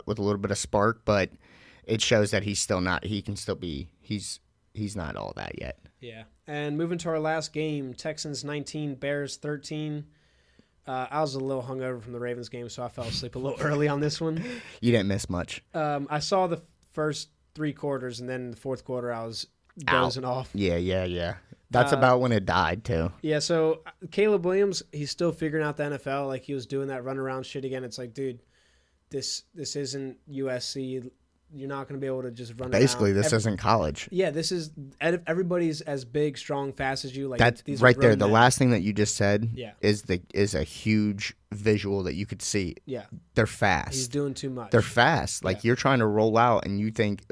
with a little bit of spark, but it shows that he's still not. He can still be. He's not all that yet. Yeah. And moving to our last game, Texans 19, Bears 13. I was a little hungover from the Ravens game, so I fell asleep a little early on this one. You didn't miss much. I saw the first 3 quarters, and then in the fourth quarter, I was dozing off. Yeah. That's about when it died, too. Yeah, so Caleb Williams, he's still figuring out the NFL. Like, he was doing that runaround shit again. It's like, dude, this isn't USC. You're not going to be able to just run Basically, around. this isn't college. Yeah, this is – everybody's as big, strong, fast as you. Like, that's these right there. men. The last thing that you just said Yeah. is a huge visual that you could see. Yeah. They're fast. He's doing too much. They're fast. Like, you're trying to roll out, and you think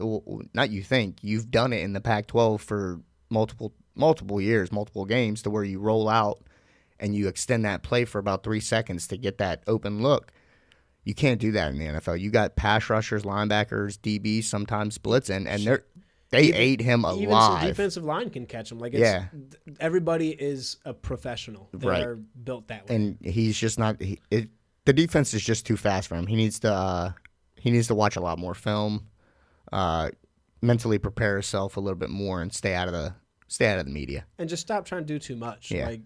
not you think. You've done it in the Pac-12 for multiple years, multiple games, to where you roll out and you extend that play for about 3 seconds to get that open look. You can't do that in the NFL. You got pass rushers, linebackers, DBs, sometimes blitzing, and they ate him alive. Even some defensive line can catch him. Like, everybody is a professional. They're built that way. And he's just not. The defense is just too fast for him. He needs to watch a lot more film, mentally prepare himself a little bit more, and stay out of the media. And just stop trying to do too much. Yeah. Like,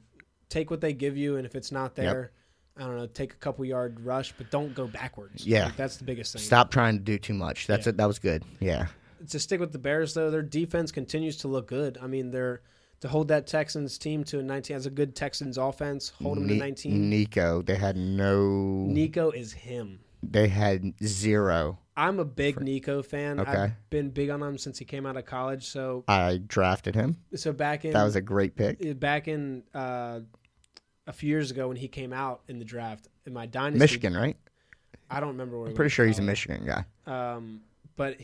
take what they give you, and if it's not there. I don't know, take a couple yard rush, but don't go backwards. Yeah. Like, that's the biggest thing. Stop trying to do too much. That's it. That was good. Yeah. To stick with the Bears, though, their defense continues to look good. I mean, to hold that Texans team to a 19 as a good Texans offense, hold them to 19. Nico, they had no. Nico is him. They had 0. I'm a big Nico fan. Okay. I've been big on him since he came out of college. So I drafted him. So back in that was a great pick. Back in a few years ago when he came out in the draft in my dynasty. Michigan, right? I don't remember where. I'm pretty sure he's a Michigan guy. But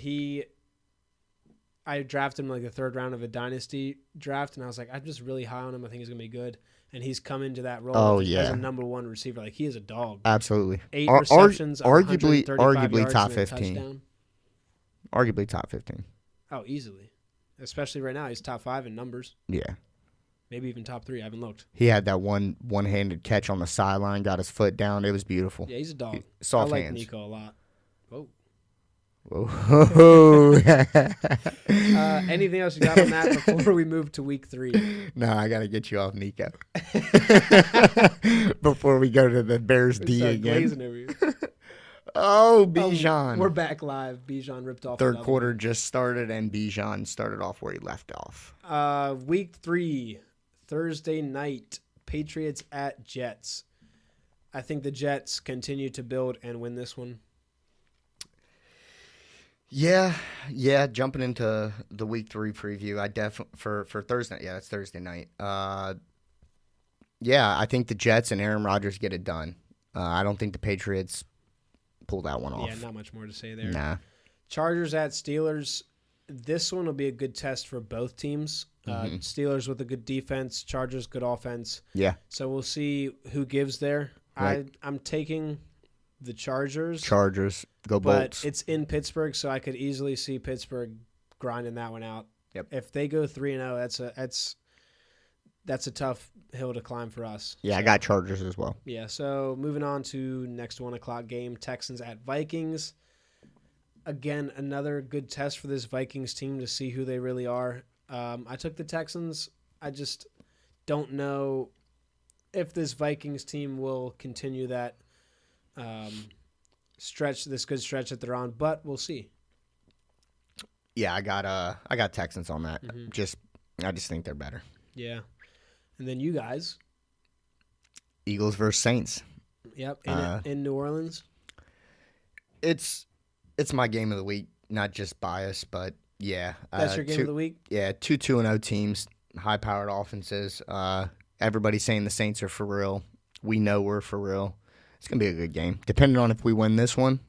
I drafted him like the 3rd round of a dynasty draft, and I was like, I'm just really high on him. I think he's gonna be good, and he's come into that role as a number 1 receiver. Like, he is a dog. Absolutely. 8 receptions, arguably top 15. Touchdown. Arguably top 15. Oh, easily. Especially right now, he's top 5 in numbers. Yeah. Maybe even top 3. I haven't looked. He had that one-handed catch on the sideline, got his foot down. It was beautiful. Yeah, he's a dog. Soft I like hands. Nico a lot. Whoa. Whoa. Anything else you got on that before we move to week 3? No, I got to get you off Nico before we go to the Bears D again. Over here. Oh, Bijan. We're back live. Bijan ripped off. 3rd quarter just started, and Bijan started off where he left off. Week 3, Thursday night, Patriots at Jets. I think the Jets continue to build and win this one. Yeah. Jumping into the week 3 preview, I definitely for Thursday. Yeah, that's Thursday night. Yeah, I think the Jets and Aaron Rodgers get it done. I don't think the Patriots pull that one off. Yeah, not much more to say there. Nah. Chargers at Steelers. This one will be a good test for both teams. Steelers with a good defense, Chargers good offense. Yeah. So we'll see who gives there. Right. I'm taking the Chargers. Go Bolts. But it's in Pittsburgh, so I could easily see Pittsburgh grinding that one out. Yep. If they go 3-0, that's a tough hill to climb for us. Yeah, so I got Chargers as well. Yeah, so moving on to next 1 o'clock game, Texans at Vikings. Again, another good test for this Vikings team to see who they really are. I took the Texans. I just don't know if this Vikings team will continue that this good stretch that they're on, but we'll see. Yeah, I got Texans on that. Mm-hmm. I just think they're better. Yeah. And then you guys Eagles versus Saints. Yep, in New Orleans. It's my game of the week, not just bias, but yeah. That's your game of the week? Yeah, 2-2-0 teams, high-powered offenses. Everybody's saying the Saints are for real. We know we're for real. It's going to be a good game. Depending on if we win this one,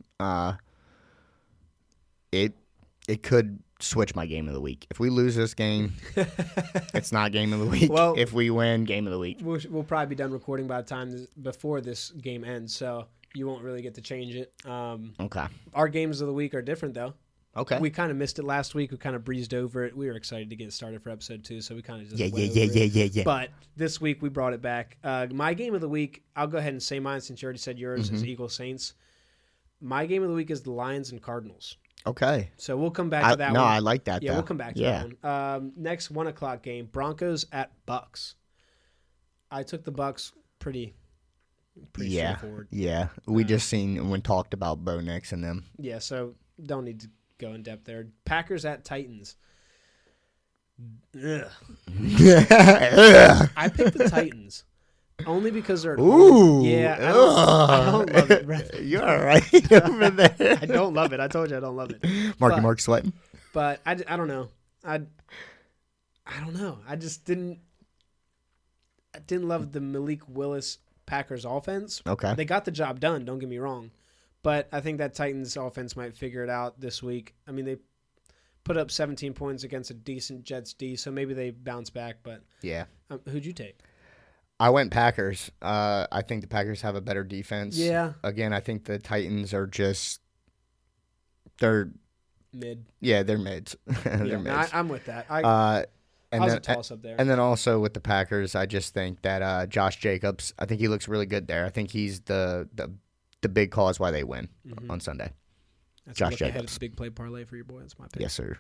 it could switch my game of the week. If we lose this game, it's not game of the week. Well, if we win, game of the week. We'll probably be done recording by the time before this game ends, so you won't really get to change it. Okay. Our games of the week are different, though. Okay. We kind of missed it last week. We kind of breezed over it. We were excited to get started for episode 2, so we kind of just went over it. But this week we brought it back. My game of the week, I'll go ahead and say mine since you already said yours is Eagles Saints. My game of the week is the Lions and Cardinals. Okay. So we'll come back to that one. No, I like that. Yeah, though. we'll come back to that one. Next 1 o'clock game, Broncos at Bucks. I took the Bucks pretty straightforward. Yeah. We just seen when talked about Bo Nix and them. Yeah, so don't need to go in depth there. Packers at Titans. Ugh. I picked the Titans only because they're at home. Yeah, I don't love it, Brett. You're all right over there. I don't love it. I told you I don't love it. Marky Mark sweating. But I don't know. I don't know. I just didn't love the Malik Willis Packers offense. Okay. They got the job done, don't get me wrong. But I think that Titans offense might figure it out this week. I mean, they put up 17 points against a decent Jets D, so maybe they bounce back. But yeah. Who'd you take? I went Packers. I think the Packers have a better defense. Yeah. Again, I think the Titans are they're mid. Yeah, they're mids. They're mids. I'm with that. I was a toss-up there. And then also with the Packers, I just think that Josh Jacobs, I think he looks really good there. I think he's the big cause why they win on Sunday. That's Josh Jacobs. Jacobs. Big play parlay for your boy. That's my pick. Yes, sir.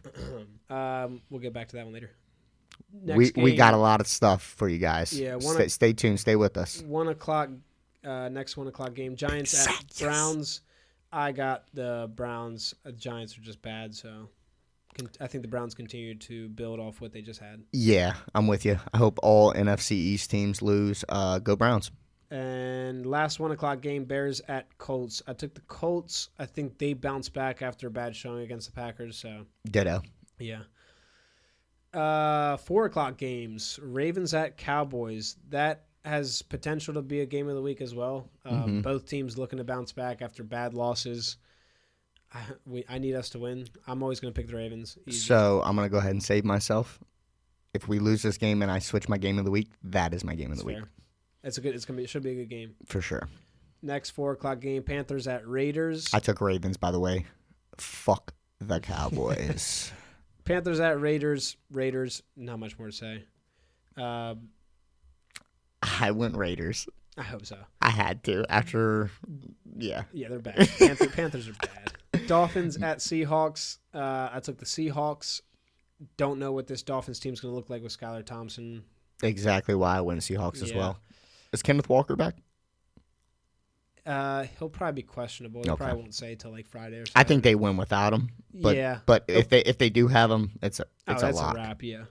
We'll get back to that one later. We got a lot of stuff for you guys. Yeah, stay tuned. Stay with us. 1 o'clock. Next 1 o'clock game. Giants at Browns. I got the Browns. The Giants are just bad, so I think the Browns continue to build off what they just had. Yeah, I'm with you. I hope all NFC East teams lose. Go Browns. And last 1 o'clock game, Bears at Colts. I took the Colts. I think they bounced back after a bad showing against the Packers. So ditto. Yeah. 4 o'clock games, Ravens at Cowboys. That has potential to be a game of the week as well. Both teams looking to bounce back after bad losses. I need us to win. I'm always going to pick the Ravens. Easy. So I'm going to go ahead and save myself. If we lose this game and I switch my game of the week, that is my game of the week. It should be a good game for sure. Next 4 o'clock game, Panthers at Raiders. I took Ravens, by the way. Fuck the Cowboys. Panthers at Raiders. Raiders, not much more to say. I went Raiders. I hope so. I had to after, yeah. Yeah, they're bad. Panthers are bad. Dolphins at Seahawks. I took the Seahawks. Don't know what this Dolphins team's going to look like with Skylar Thompson. Exactly why I went Seahawks as well. Is Kenneth Walker back? He'll probably be questionable. He probably won't say till like Friday or something. I think they win without him. But, but if they do have him, it's a lock. That's a wrap. Yeah.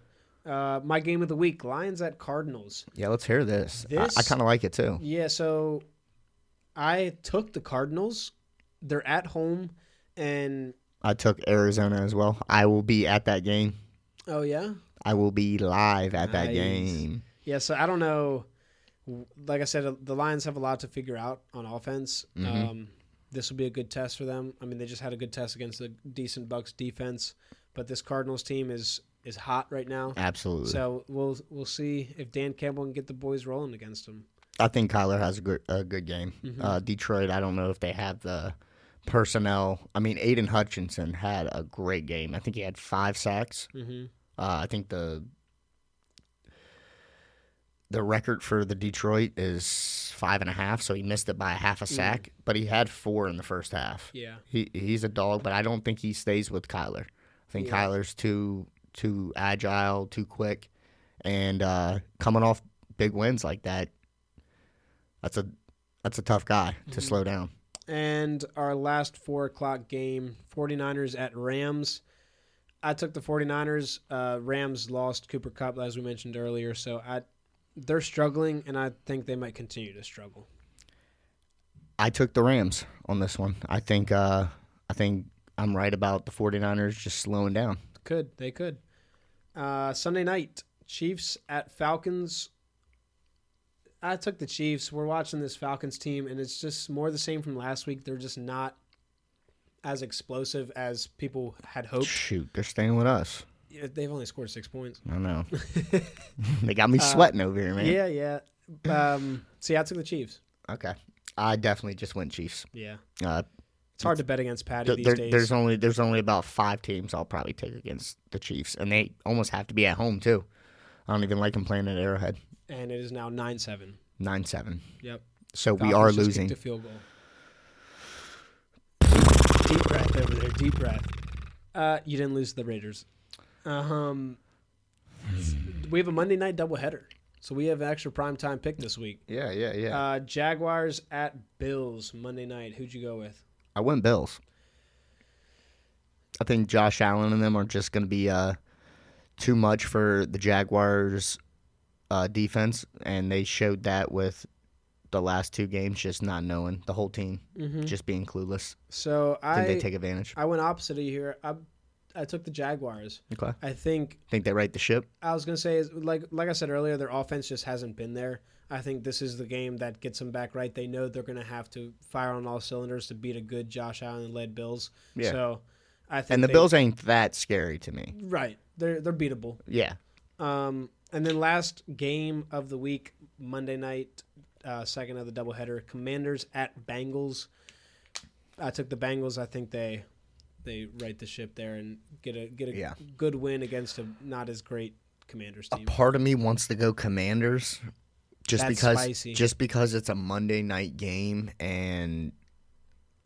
My game of the week: Lions at Cardinals. Yeah, let's hear this. I kind of like it too. Yeah. So I took the Cardinals. They're at home, and I took Arizona as well. I will be at that game. Oh yeah. I will be live at that game. Yeah. So I don't know. Like I said, the Lions have a lot to figure out on offense. This will be a good test for them. I mean, they just had a good test against a decent Bucs defense, but this Cardinals team is hot right now. Absolutely. So we'll see if Dan Campbell can get the boys rolling against them. I think Kyler has a good game. Detroit, I don't know if they have the personnel. I mean, Aiden Hutchinson had a great game. I think he had 5 sacks. I think the record for the Detroit is 5.5, so he missed it by half a sack. But he had 4 in the first half. Yeah, he's a dog, but I don't think he stays with Kyler. I think Kyler's too agile, too quick, and coming off big wins like that, that's a tough guy to slow down. And our last 4 o'clock game, 49ers at Rams. I took the 49ers. Rams lost Cooper Kupp, as we mentioned earlier, so They're struggling, and I think they might continue to struggle. I took the Rams on this one. I think I'm right about the 49ers just slowing down. They could. Sunday night, Chiefs at Falcons. I took the Chiefs. We're watching this Falcons team, and it's just more the same from last week. They're just not as explosive as people had hoped. Shoot, they're staying with us. Yeah, they've only scored 6 points. I know. They got me sweating over here, man. Yeah. So, I took the Chiefs. Okay. I definitely just went Chiefs. Yeah. It's hard to bet against Patty these days. There's only about 5 teams I'll probably take against the Chiefs, and they almost have to be at home, too. I don't even like them playing at Arrowhead. And it is now 9-7. 9-7. Yep. So Falcons we are just losing. kicked a field goal. Deep breath over there. Deep breath. You didn't lose to the Raiders. We have a Monday night doubleheader, so we have an extra primetime pick this week. Yeah. Jaguars at Bills Monday night. Who'd you go with? I went Bills. I think Josh Allen and them are just going to be too much for the Jaguars' defense, and they showed that with the last 2 games, just not knowing the whole team, just being clueless. So I think they take advantage. I went opposite of you here. I took the Jaguars. Okay. I think they right the ship. I was gonna say is like I said earlier, their offense just hasn't been there. I think this is the game that gets them back right. They know they're gonna have to fire on all cylinders to beat a good Josh Allen-led Bills. Yeah. So I think and the Bills ain't that scary to me. Right. They're beatable. Yeah. And then last game of the week, Monday night, second of the doubleheader, Commanders at Bengals. I took the Bengals. I think they right the ship there and get a good win against a not as great Commanders team. A part of me wants to go Commanders just spicy. because it's a Monday night game and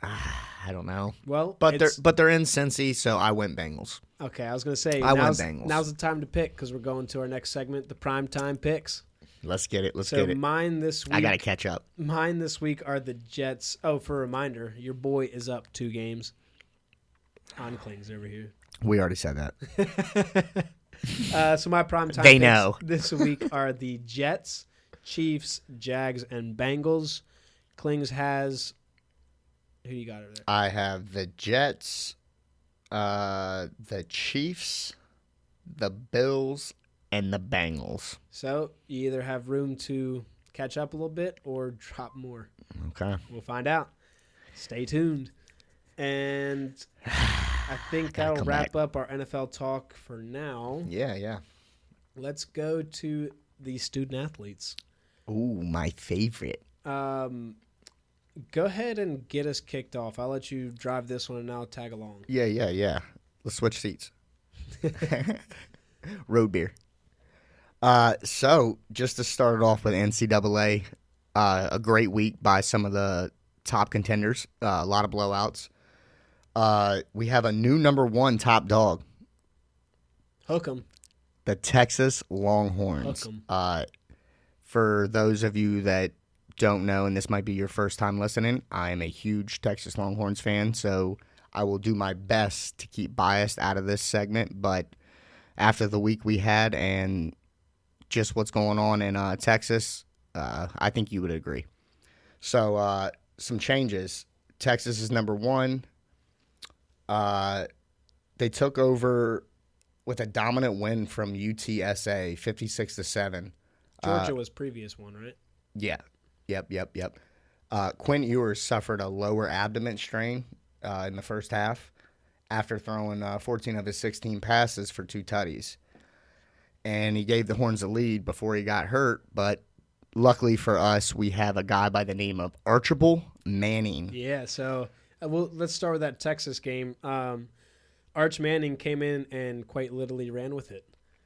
I don't know. Well, but they're in Cincy, so I went Bengals. Okay, I was going to say went Bengals. Now's the time to pick because we're going to our next segment, the primetime picks. Let's get it. So mine this week. I got to catch up. Mine this week are the Jets. Oh, for a reminder, your boy is up 2 games. On Clings over here. We already said that. So my primetime they picks know. this week are the Jets, Chiefs, Jags, and Bengals. Clings has... Who you got over there? I have the Jets, the Chiefs, the Bills, and the Bengals. So you either have room to catch up a little bit or drop more. Okay. We'll find out. Stay tuned. And I think that'll wrap up our NFL talk for now. Yeah. Let's go to the student athletes. Ooh, my favorite. Go ahead and get us kicked off. I'll let you drive this one and I'll tag along. Yeah. Let's switch seats. Road beer. So just to start it off with NCAA, a great week by some of the top contenders. A lot of blowouts. We have a new number 1 top dog. Hook 'em. The Texas Longhorns. Hook 'em. For those of you that don't know, and this might be your first time listening, I am a huge Texas Longhorns fan, so I will do my best to keep bias out of this segment. But after the week we had and just what's going on in Texas, I think you would agree. So some changes. Texas is number 1. They took over with a dominant win from UTSA, 56-7. Georgia was previous one, right? Yeah. Yep. Quinn Ewers suffered a lower abdomen strain in the first half after throwing 14 of his 16 passes for 2 tutties. And he gave the Horns a lead before he got hurt, but luckily for us, we have a guy by the name of Archibald Manning. Yeah, so let's start with that Texas game. Arch Manning came in and quite literally ran with it.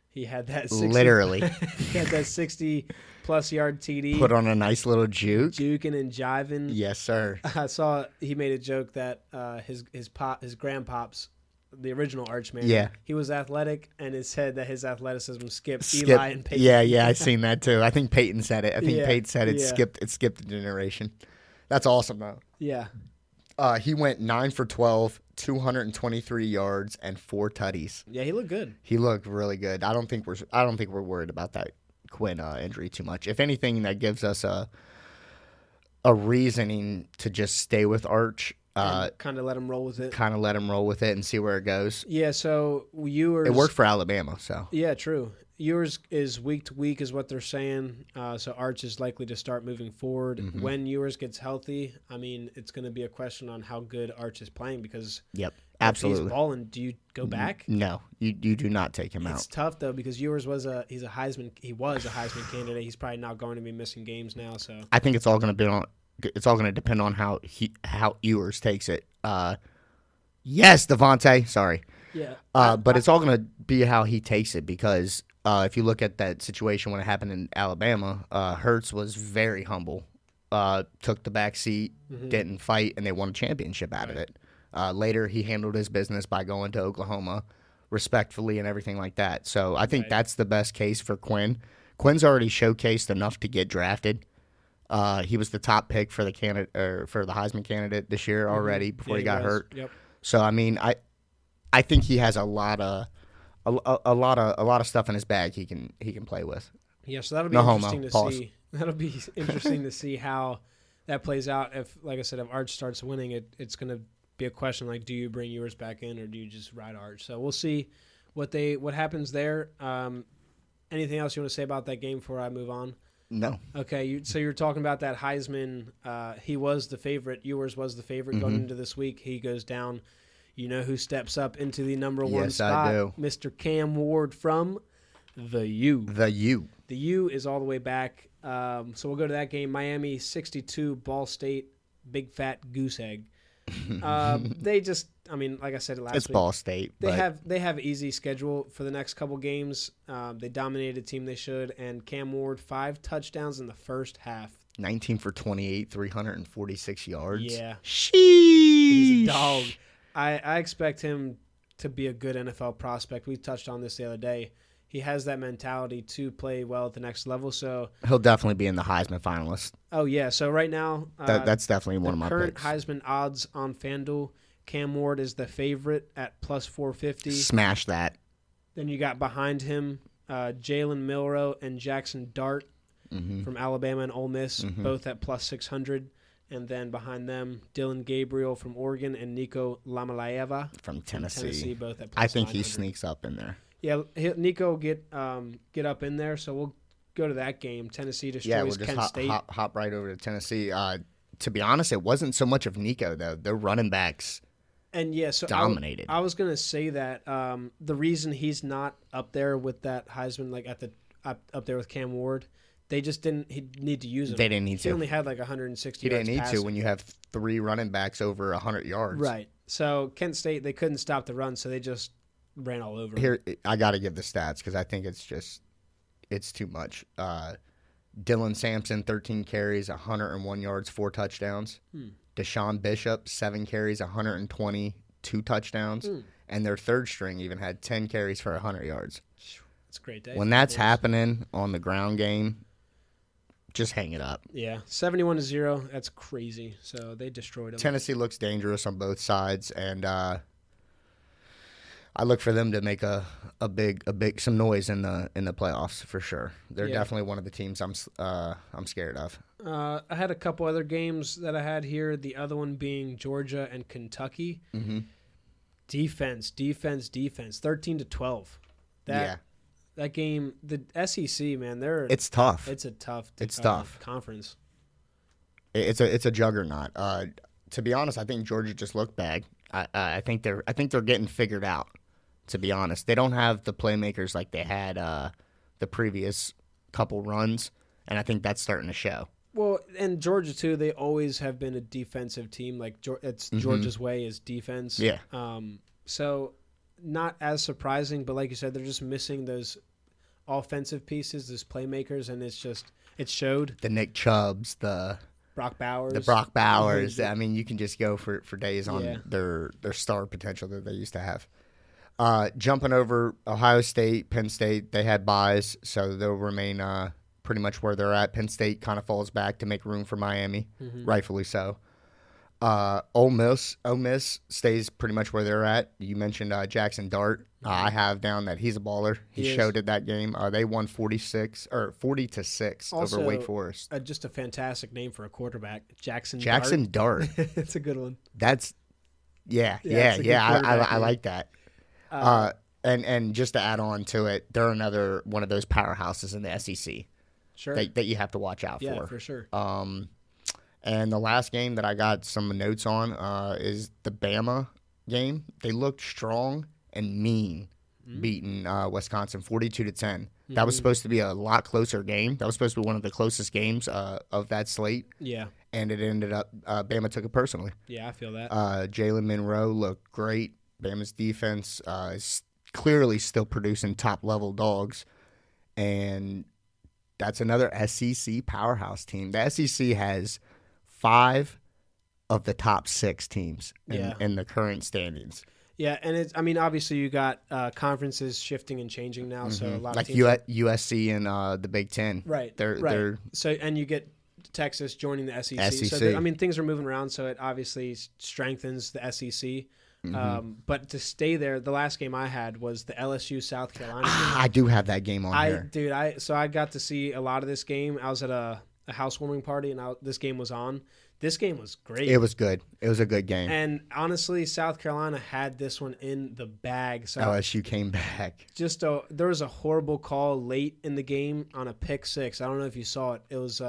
He had that 60, literally. He had that 60-plus yard TD. Put on a nice little juke. Juking and jiving. Yes, sir. I saw he made a joke that his grandpops, the original Arch Manning, yeah, he was athletic, and it said that his athleticism skipped Eli and Peyton. Yeah, I seen that too. I think Peyton said it. Peyton said it skipped a generation. That's awesome though. Yeah. He went 9 for 12, 223 yards, and 4 tutties. Yeah, he looked good. He looked really good. I don't think we're worried about that Quinn injury too much. If anything, that gives us a reasoning to just stay with Arch. Kind of let him roll with it. Kind of let him roll with it and see where it goes. Yeah, so Ewers... It worked for Alabama, so. Yeah, true. Ewers is week to week is what they're saying, so Arch is likely to start moving forward. Mm-hmm. When Ewers gets healthy, I mean, it's going to be a question on how good Arch is playing because Yep, absolutely. if he's balling, do you go back? No, you do not take him out. It's tough, though, because Ewers was a Heisman candidate. He's probably not going to be missing games now, so. I think it's all going to depend on how Ewers takes it. Yes, Devontae, sorry. Yeah. But it's all going to be how he takes it because if you look at that situation when it happened in Alabama, Hurts was very humble, took the back seat, didn't fight, and they won a championship out of it. Later, he handled his business by going to Oklahoma respectfully and everything like that. So I think that's the best case for Quinn. Quinn's already showcased enough to get drafted. He was the top pick for the Heisman candidate this year already before he got hurt. Yep. So I mean, I think he has a lot of stuff in his bag he can play with. Yeah, so that'll be interesting to see. That'll be interesting to see how that plays out. If, like I said, if Arch starts winning, it's going to be a question like, do you bring Ewers back in or do you just ride Arch? So we'll see what happens there. Anything else you want to say about that game before I move on? No. Okay, so you're talking about that Heisman. He was the favorite. Ewers was the favorite going into this week. He goes down. You know who steps up into the number one spot? Yes, I do. Mr. Cam Ward from the U. The U. The U is all the way back. So we'll go to that game. Miami 62, Ball State, big fat goose egg. They just, I mean, like I said last week. It's Ball State. They have easy schedule for the next couple games. They dominated a team they should. And Cam Ward, 5 touchdowns in the first half. 19 for 28, 346 yards. Yeah. Sheesh. He's a dog. I expect him to be a good NFL prospect. We touched on this the other day. He has that mentality to play well at the next level. So he'll definitely be in the Heisman finalist. Oh, yeah. So right now, that's definitely one of my current picks. Heisman odds on FanDuel, Cam Ward is the favorite at plus 450. Smash that. Then you got behind him Jalen Milroe and Jackson Dart from Alabama and Ole Miss, both at plus 600. And then behind them, Dylan Gabriel from Oregon and Nico Lamalaeva from Tennessee. Both at plus I think 900. he sneaks up in there. Yeah, Nico will get up in there, so we'll go to that game. Tennessee destroys Kent State. Hop right over to Tennessee. To be honest, it wasn't so much of Nico, though. Their running backs dominated. I was going to say that the reason he's not up there with that Heisman, like up there with Cam Ward, they just didn't need to use him. They didn't need to. He only had like 160 He yards didn't need passing. to when you have 3 running backs over 100 yards. Right. So Kent State, they couldn't stop the run, so they just ran all over him. Here, I got to give the stats because I think it's too much. Dylan Sampson, 13 carries, 101 yards, 4 touchdowns. Deshaun Bishop, 7 carries, 120, 2 touchdowns. And their third string even had 10 carries for 100 yards. It's a great day. When that's happening on the ground game, just hang it up. Yeah, 71-0. That's crazy. So they destroyed them. Tennessee looks dangerous on both sides, and I look for them to make a big some noise in the playoffs for sure. They're definitely one of the teams I'm scared of. I had a couple other games that I had here. The other one being Georgia and Kentucky. Defense, 13-12. That game, the SEC, man, it's tough. It's a tough. Conference. It's a juggernaut. To be honest, I think Georgia just looked bad. I think they're getting figured out. To be honest, they don't have the playmakers like they had the previous couple runs, and I think that's starting to show. Well, and Georgia too. They always have been a defensive team. Like it's Georgia's way is defense. Yeah. So not as surprising, but like you said, they're just missing those offensive pieces, those playmakers, and it showed. The Nick Chubbs, the Brock Bowers. I mean, you can just go for days on their star potential that they used to have. Jumping over Ohio State, Penn State, they had buys, so they'll remain pretty much where they're at. Penn State kind of falls back to make room for Miami, rightfully so. Ole Miss stays pretty much where they're at. You mentioned Jackson Dart. I have down that he's a baller. He showed it that game. They won 40-6 over Wake Forest. Just a fantastic name for a quarterback, Jackson Dart. It's a good one. That's I like that. And just to add on to it, they're another one of those powerhouses in the SEC. Sure. That you have to watch out for. Yeah, for sure. And the last game that I got some notes on is the Bama game. They looked strong and mean, beating Wisconsin 42-10. That was supposed to be a lot closer game. That was supposed to be one of the closest games of that slate. Yeah. And it ended up Bama took it personally. Yeah, I feel that. Jalen Monroe looked great. Bama's defense is clearly still producing top-level dogs. And that's another SEC powerhouse team. The SEC has 5 of the top 6 teams in the current standings. Yeah, and obviously you got conferences shifting and changing now, so a lot like of teams USC and the Big Ten. Right. They're so, and you get Texas joining the SEC. SEC. So things are moving around, so it obviously strengthens the SEC. But to stay there, the last game I had was the LSU South Carolina game. I do have that game on here. Dude, I got to see a lot of this game. I was at a housewarming party, and this game was on. This game was great. It was good. It was a good game. And honestly, South Carolina had this one in the bag. So LSU came back. There was a horrible call late in the game on a pick six. I don't know if you saw it. It was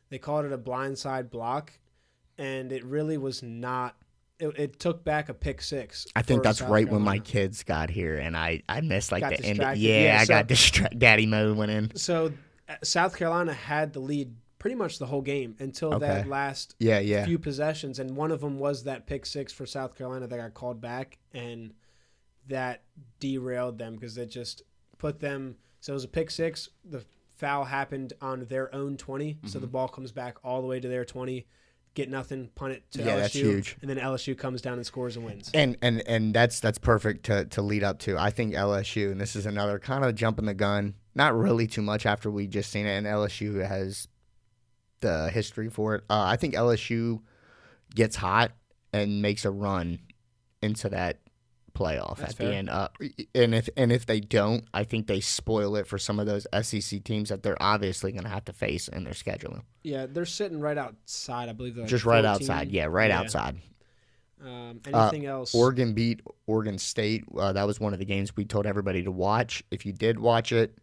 they called it a blindside block, and it really was not. It took back a pick six. I think that's South right Carolina. when my kids got here, and I missed like Got the end. distracted. I got distracted. Daddy mode went in. So South Carolina had the lead pretty much the whole game until that last few possessions, and one of them was that pick six for South Carolina that got called back, and that derailed them because it just put them. So it was a pick six. The foul happened on their own 20, so the ball comes back all the way to their 20. Get nothing, punt it to LSU. That's huge. And then LSU comes down and scores and wins. And that's perfect to lead up to. I think LSU, and this is another kind of jumping the gun, not really too much after we just seen it, and LSU has the history for it. I think LSU gets hot and makes a run into that playoff That's at fair. the end. And if they don't, I think they spoil it for some of those SEC teams that they're obviously going to have to face in their scheduling. Yeah, they're sitting right outside. I believe they're like Just 14. right outside. Yeah, right outside. Anything else? Oregon beat Oregon State. That was one of the games we told everybody to watch. If you did watch it,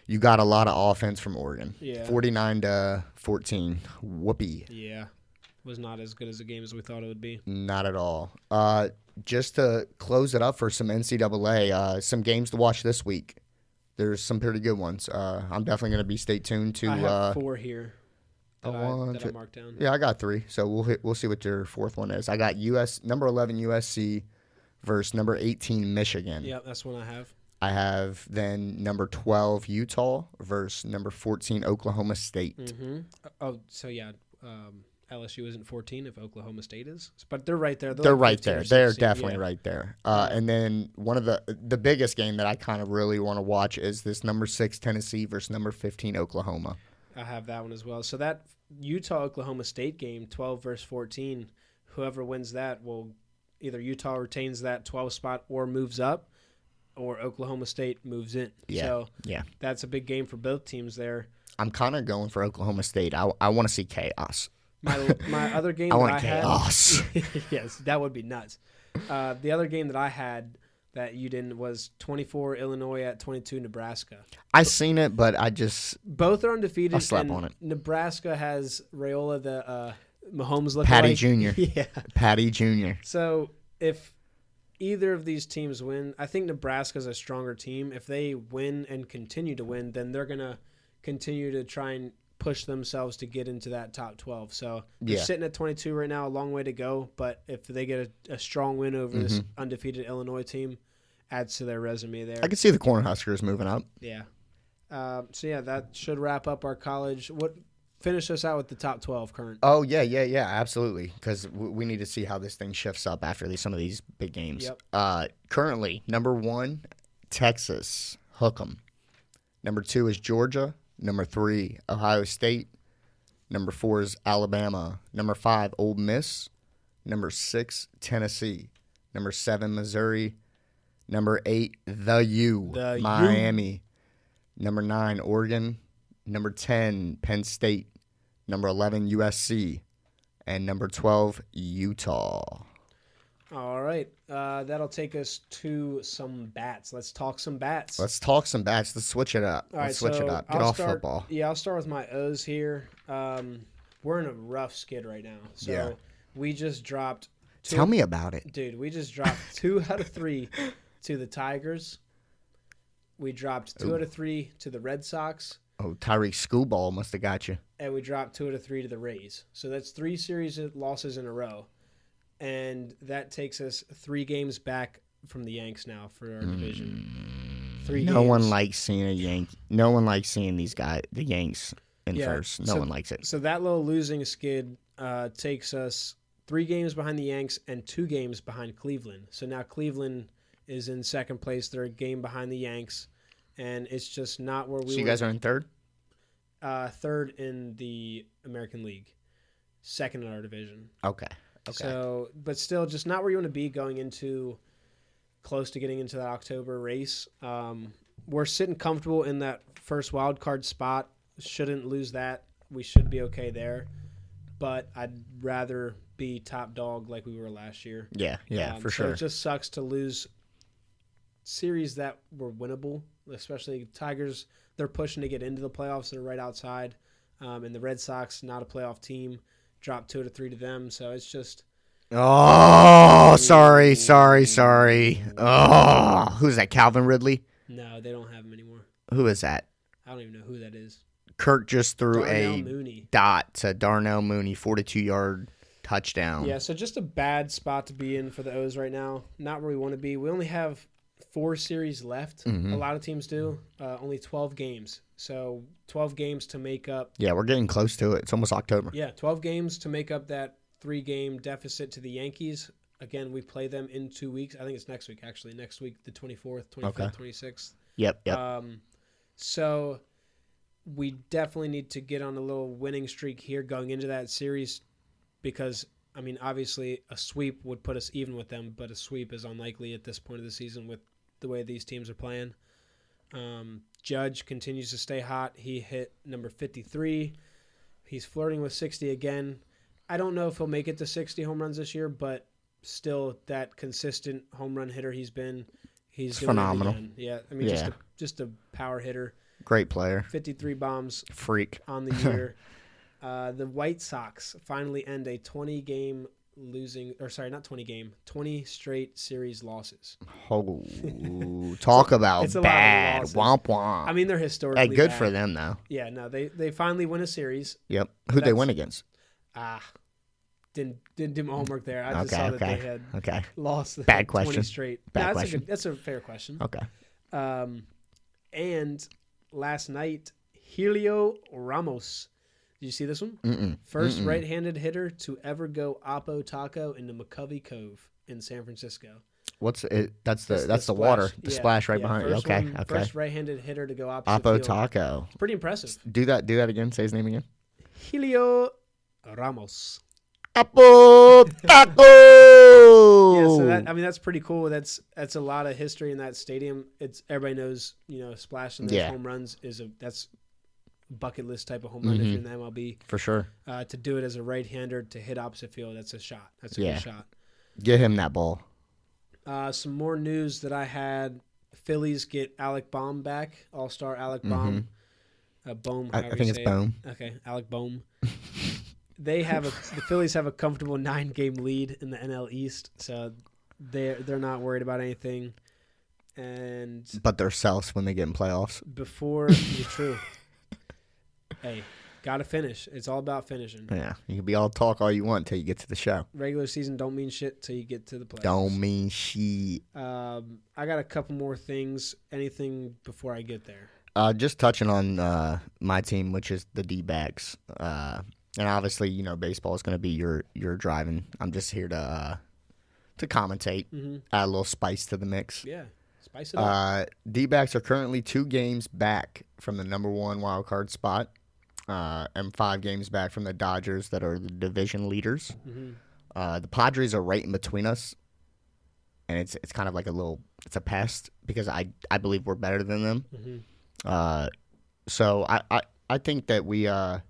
you got a lot of offense from Oregon. Yeah. 49-14. Whoopee. Yeah. Was not as good as a game as we thought it would be. Not at all. Just to close it up for some NCAA, some games to watch this week. There's some pretty good ones. I'm definitely going to be stay tuned to. I have 4 here that I I marked down. Yeah, I got 3. So we'll see what your fourth one is. I got number 11 USC versus number 18 Michigan. Yep, that's one I have. I have then number 12 Utah versus number 14 Oklahoma State. Mm-hmm. Oh, so yeah, LSU isn't 14 if Oklahoma State is, but they're right there. They're like right 15 or there. They're 16, definitely right there. And then one of the biggest game that I kind of really want to watch is this number 6 Tennessee versus number 15 Oklahoma. I have that one as well. So that Utah-Oklahoma State game, 12 versus 14, whoever wins that will either Utah retains that 12 spot or moves up, or Oklahoma State moves in. Yeah, So yeah. that's a big game for both teams there. I'm kind of going for Oklahoma State. I want to see chaos. My other game I that want I chaos. had, yes, that would be nuts. The other game that I had that you didn't was 24 Illinois at 22 Nebraska. I seen it, but I just Both are undefeated. I slept and on it. Nebraska has Raiola, the Mahomes look Patty like. Jr. Yeah. Patty Jr. So if either of these teams win, I think Nebraska's a stronger team. If they win and continue to win, then they're gonna continue to try and push themselves to get into that top 12. So they're sitting at 22 right now, a long way to go. But if they get a strong win over this undefeated Illinois team, adds to their resume there. I can see the Cornhuskers moving up. Yeah. So yeah, that should wrap up our college. Finish us out with the top 12 current. Oh yeah, absolutely. Because we need to see how this thing shifts up after some of these big games. Yep. Currently, number 1, Texas, hook 'em. Number 2 is Georgia. Number 3, Ohio State. Number 4 is Alabama. Number 5, Ole Miss. Number 6, Tennessee. Number 7, Missouri. Number 8, Miami. Number 9, Oregon. Number 10, Penn State. Number 11, USC. And number 12, Utah. All right. That'll take us to some bats. Let's talk some bats. Let's switch it up. Let's switch it up. Get off football. Yeah, I'll start with my O's here. We're in a rough skid right now. So we just dropped Tell me about it. Dude, we just dropped 2 out of 3 to the Tigers. We dropped 2 out of 3 to the Red Sox. Oh, Tyreek Schoolball must have got you. And we dropped 2 out of 3 to the Rays. So that's 3 series of losses in a row. And that takes us 3 games back from the Yanks now for our division. 3 games. No one likes seeing these guys, the Yanks, in first. No one likes it. So that little losing skid takes us 3 games behind the Yanks and 2 games behind Cleveland. So now Cleveland is in second place. They're a game behind the Yanks. And it's just not where we were. So you guys are in third? Third in the American League. Second in our division. Okay. So, but still, just not where you want to be going into close to getting into that October race. We're sitting comfortable in that first wild card spot. Shouldn't lose that. We should be okay there. But I'd rather be top dog like we were last year. Yeah, for sure. So it just sucks to lose series that were winnable, especially Tigers. They're pushing to get into the playoffs. They're right outside. And the Red Sox, not a playoff team. Dropped 2 out of 3 to them, so it's just. Oh, sorry. Oh, who's that? Calvin Ridley? No, they don't have him anymore. Who is that? I don't even know who that is. Kirk just threw Mooney. Dot to Darnell Mooney, 42-yard touchdown. Yeah, so just a bad spot to be in for the O's right now. Not where we want to be. We only have 4 series left. Mm-hmm. A lot of teams do. Only 12 games. So 12 games to make up. Yeah, we're getting close to it. It's almost October. Yeah, 12 games to make up that 3-game deficit to the Yankees. Again, we play them in 2 weeks. I think it's next week, actually. Next week, the 24th, 25th, 26th. Yep. So we definitely need to get on a little winning streak here going into that series because, I mean, obviously a sweep would put us even with them, but a sweep is unlikely at this point of the season with the way these teams are playing. Judge continues to stay hot. He hit number 53. He's flirting with 60 again. I don't know if he'll make it to 60 home runs this year, but still that consistent home run hitter he's doing phenomenal. Yeah, I mean, just a power hitter. Great player. 53 bombs. Freak. On the year. The White Sox finally end a 20 straight series losses. Oh, talk about it's a bad. Lot of womp womp. I mean, they're historically good bad. for them, though. Yeah, no, they finally win a series. Yep. Who'd they win against? Didn't do my homework there. I just saw that they had lost Bad 20 question. straight. Bad question. That's a fair question. Okay. And last night, Helio Ramos. Did you see this one? Mm-mm. First right-handed hitter to ever go Oppo Taco into McCovey Cove in San Francisco. What's it? That's the splash. water. The splash right behind it. Okay. First right-handed hitter to go opposite Oppo field. Taco. It's pretty impressive. Do that again. Say his name again. Helio Ramos. Oppo Taco. Yeah, so that's pretty cool. That's a lot of history in that stadium. Everybody knows, splashing those home runs that's bucket list type of home run if you're in the MLB. For sure. To do it as a right-hander to hit opposite field, that's a shot. That's a good shot. Get him that ball. Some more news that I had. Phillies get Alec Bohm back, All-Star Alec Bohm. Bohm. I think it's Bohm. Okay, Alec Bohm. The Phillies have a comfortable 9-game lead in the NL East, so they're not worried about anything. But they're sells when they get in playoffs. True. Hey, gotta finish. It's all about finishing. Yeah, you can be all talk all you want until you get to the show. Regular season don't mean shit till you get to the playoffs. Don't mean shit. I got a couple more things. Anything before I get there? Just touching on my team, which is the D-backs. And obviously, baseball is going to be your driving. I'm just here to commentate, add a little spice to the mix. Yeah, spice it up. D-backs are currently 2 games back from the number 1 wild card spot, and 5 games back from the Dodgers that are the division leaders. The Padres are right in between us. and it's kind of like it's a pest because I believe we're better than them. Mm-hmm. So I think that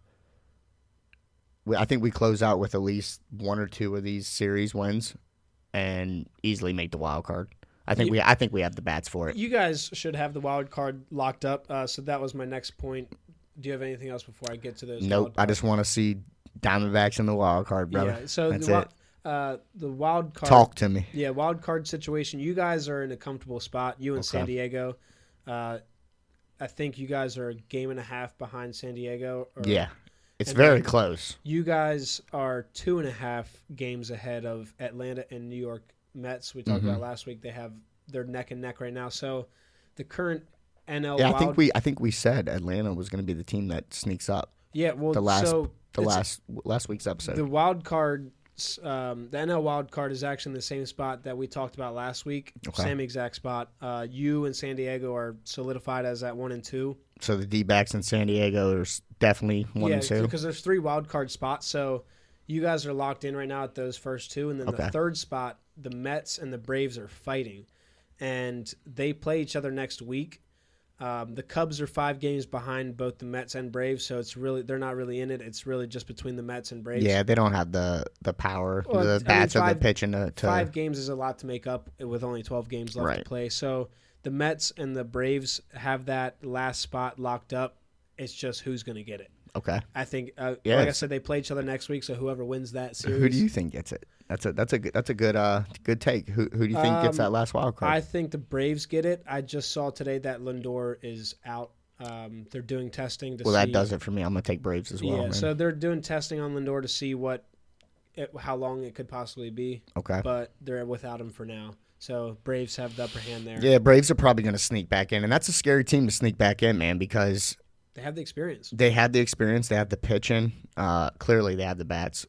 I think we close out with at least one or two of these series wins and easily make the wild card. I think we have the bats for it. You guys should have the wild card locked up. So that was my next point. Do you have anything else before I get to those? Nope. I just want to see Diamondbacks in the wild card, brother. Yeah. So that's it. it. The wild card. Talk to me. Yeah, wild card situation. You guys are in a comfortable spot. You and San Diego. I think you guys are a game and a half behind San Diego. Yeah. It's very close. You guys are 2.5 games ahead of Atlanta and New York Mets. We talked about last week. They're neck and neck right now. So the current NL. Yeah, I think we said Atlanta was going to be the team that sneaks up. Yeah, well, last week's episode. The wild card, the NL wild card is actually in the same spot that we talked about last week. Okay. Same exact spot. You and San Diego are solidified as at 1 and 2. So the D-backs in San Diego are definitely 1 and 2. Yeah, because there's 3 wild card spots. So you guys are locked in right now at those first 2, and then the third spot, the Mets and the Braves are fighting, and they play each other next week. The Cubs are 5 games behind both the Mets and Braves, so they're not really in it. It's really just between the Mets and Braves. Yeah, they don't have the power, the bats or the pitching to 5 games is a lot to make up with only 12 games left to play. So the Mets and the Braves have that last spot locked up. It's just who's going to get it. Okay. I think, like I said, they play each other next week, so whoever wins that series. Who do you think gets it? That's a good take. Who do you think gets that last wild card? I think the Braves get it. I just saw today that Lindor is out. They're doing testing to see. Well, that does it for me. I'm gonna take Braves as well. Yeah, man. so they're doing testing on Lindor to see how long it could possibly be. Okay. But they're without him for now. So Braves have the upper hand there. Yeah, Braves are probably gonna sneak back in, and that's a scary team to sneak back in, man, because they have the experience. They have the pitching. Clearly, they have the bats.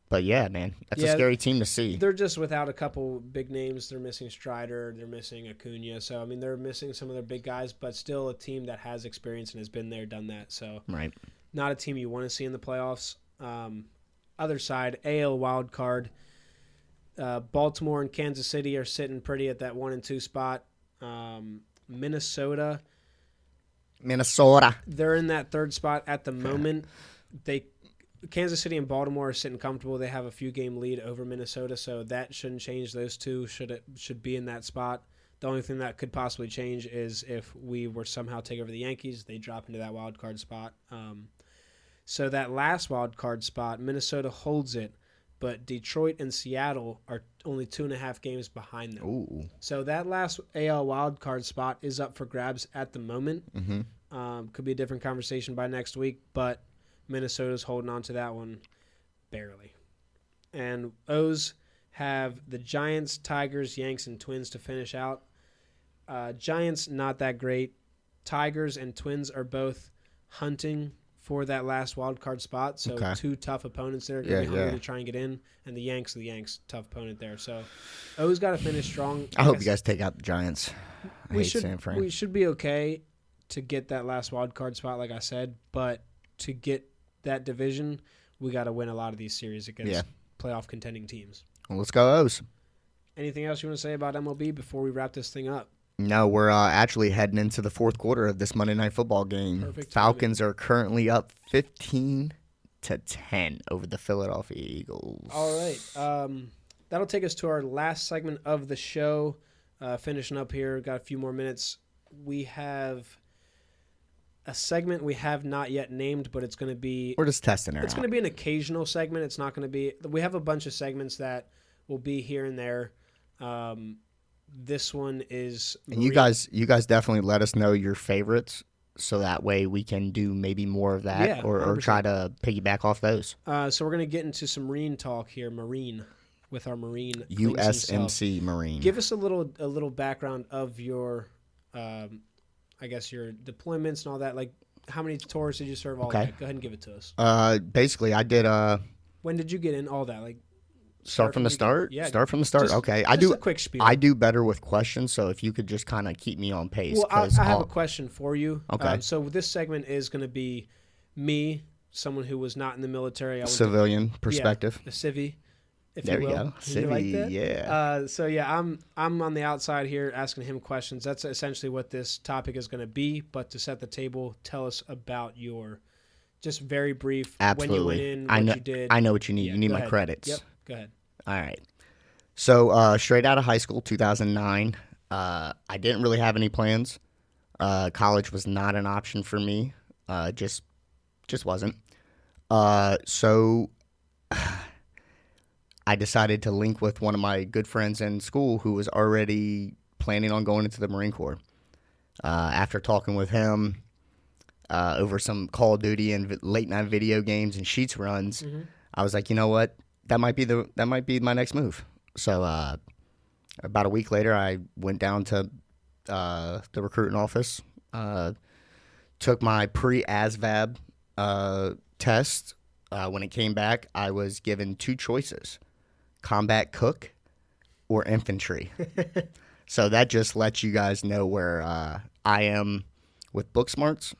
But yeah, man, that's a scary team to see. They're just without a couple big names. They're missing Strider. They're missing Acuna. So, I mean, they're missing some of their big guys, but still a team that has experience and has been there, done that. So, not a team you want to see in the playoffs. Other side, AL wild card. Baltimore and Kansas City are sitting pretty at that 1 and 2 spot. Minnesota. They're in that third spot at the moment. Kansas City and Baltimore are sitting comfortable. They have a few game lead over Minnesota, so that shouldn't change. Those two should be in that spot. The only thing that could possibly change is if we were somehow take over the Yankees, they drop into that wild card spot. So that last wild card spot, Minnesota holds it, but Detroit and Seattle are only 2.5 games behind them. Ooh. So that last AL wild card spot is up for grabs at the moment. Mm-hmm. Could be a different conversation by next week, but Minnesota's holding on to that one barely. And O's have the Giants, Tigers, Yanks, and Twins to finish out. Giants, not that great. Tigers and Twins are both hunting for that last wild card spot. So 2 tough opponents there. Going to be hungry to try and get in. And the Yanks, tough opponent there. So O's got to finish strong. I hope you guys take out the Giants. We should be okay to get that last wild card spot, like I said. But to get that division, we got to win a lot of these series against playoff contending teams. Well, let's go O's. Anything else you want to say about MLB before we wrap this thing up? No, we're actually heading into the fourth quarter of this Monday Night Football game. Perfect Falcons are currently up 15-10 over the Philadelphia Eagles. All right. That'll take us to our last segment of the show. Finishing up here, got a few more minutes. We have a segment we have not yet named, but it's going to be... We're just testing it out. It's going to be an occasional segment. It's not going to be... We have a bunch of segments that will be here and there. This one is... And you guys definitely let us know your favorites, so that way we can do maybe more of that or try to piggyback off those. So we're going to get into some Marine talk here. Marine, with our Marine. USMC Marine. Give us a little background of your... I guess your deployments and all that. Like, how many tours did you serve? All that. Go ahead and give it to us. Basically, I did. When did you get in? All that. Like, start from the start. Yeah. Start from the start. Okay. I do a quick spiel. I do better with questions, so if you could just kind of keep me on pace. Well, I have a question for you. Okay. So this segment is going to be me, someone who was not in the military. Civilian perspective. A civvy. if there you you will. go. You like Civvy, that? yeah. So yeah, I'm on the outside here asking him questions. That's essentially what this topic is going to be. But to set the table, tell us about your just very brief when you went Absolutely. in, I what know. you did. I know what you need. Yeah, You need go my ahead. credits. Yep, go ahead. All right. So straight out of high school, 2009. I didn't really have any plans. College was not an option for me. Just wasn't. So I decided to link with one of my good friends in school who was already planning on going into the Marine Corps. After talking with him over some Call of Duty and late night video games and sheets runs, I was like, you know what? That might be my next move. So about a week later, I went down to the recruiting office, took my pre-ASVAB test. When it came back, I was given two choices: combat cook or infantry. So that just lets you guys know where I am with book smarts.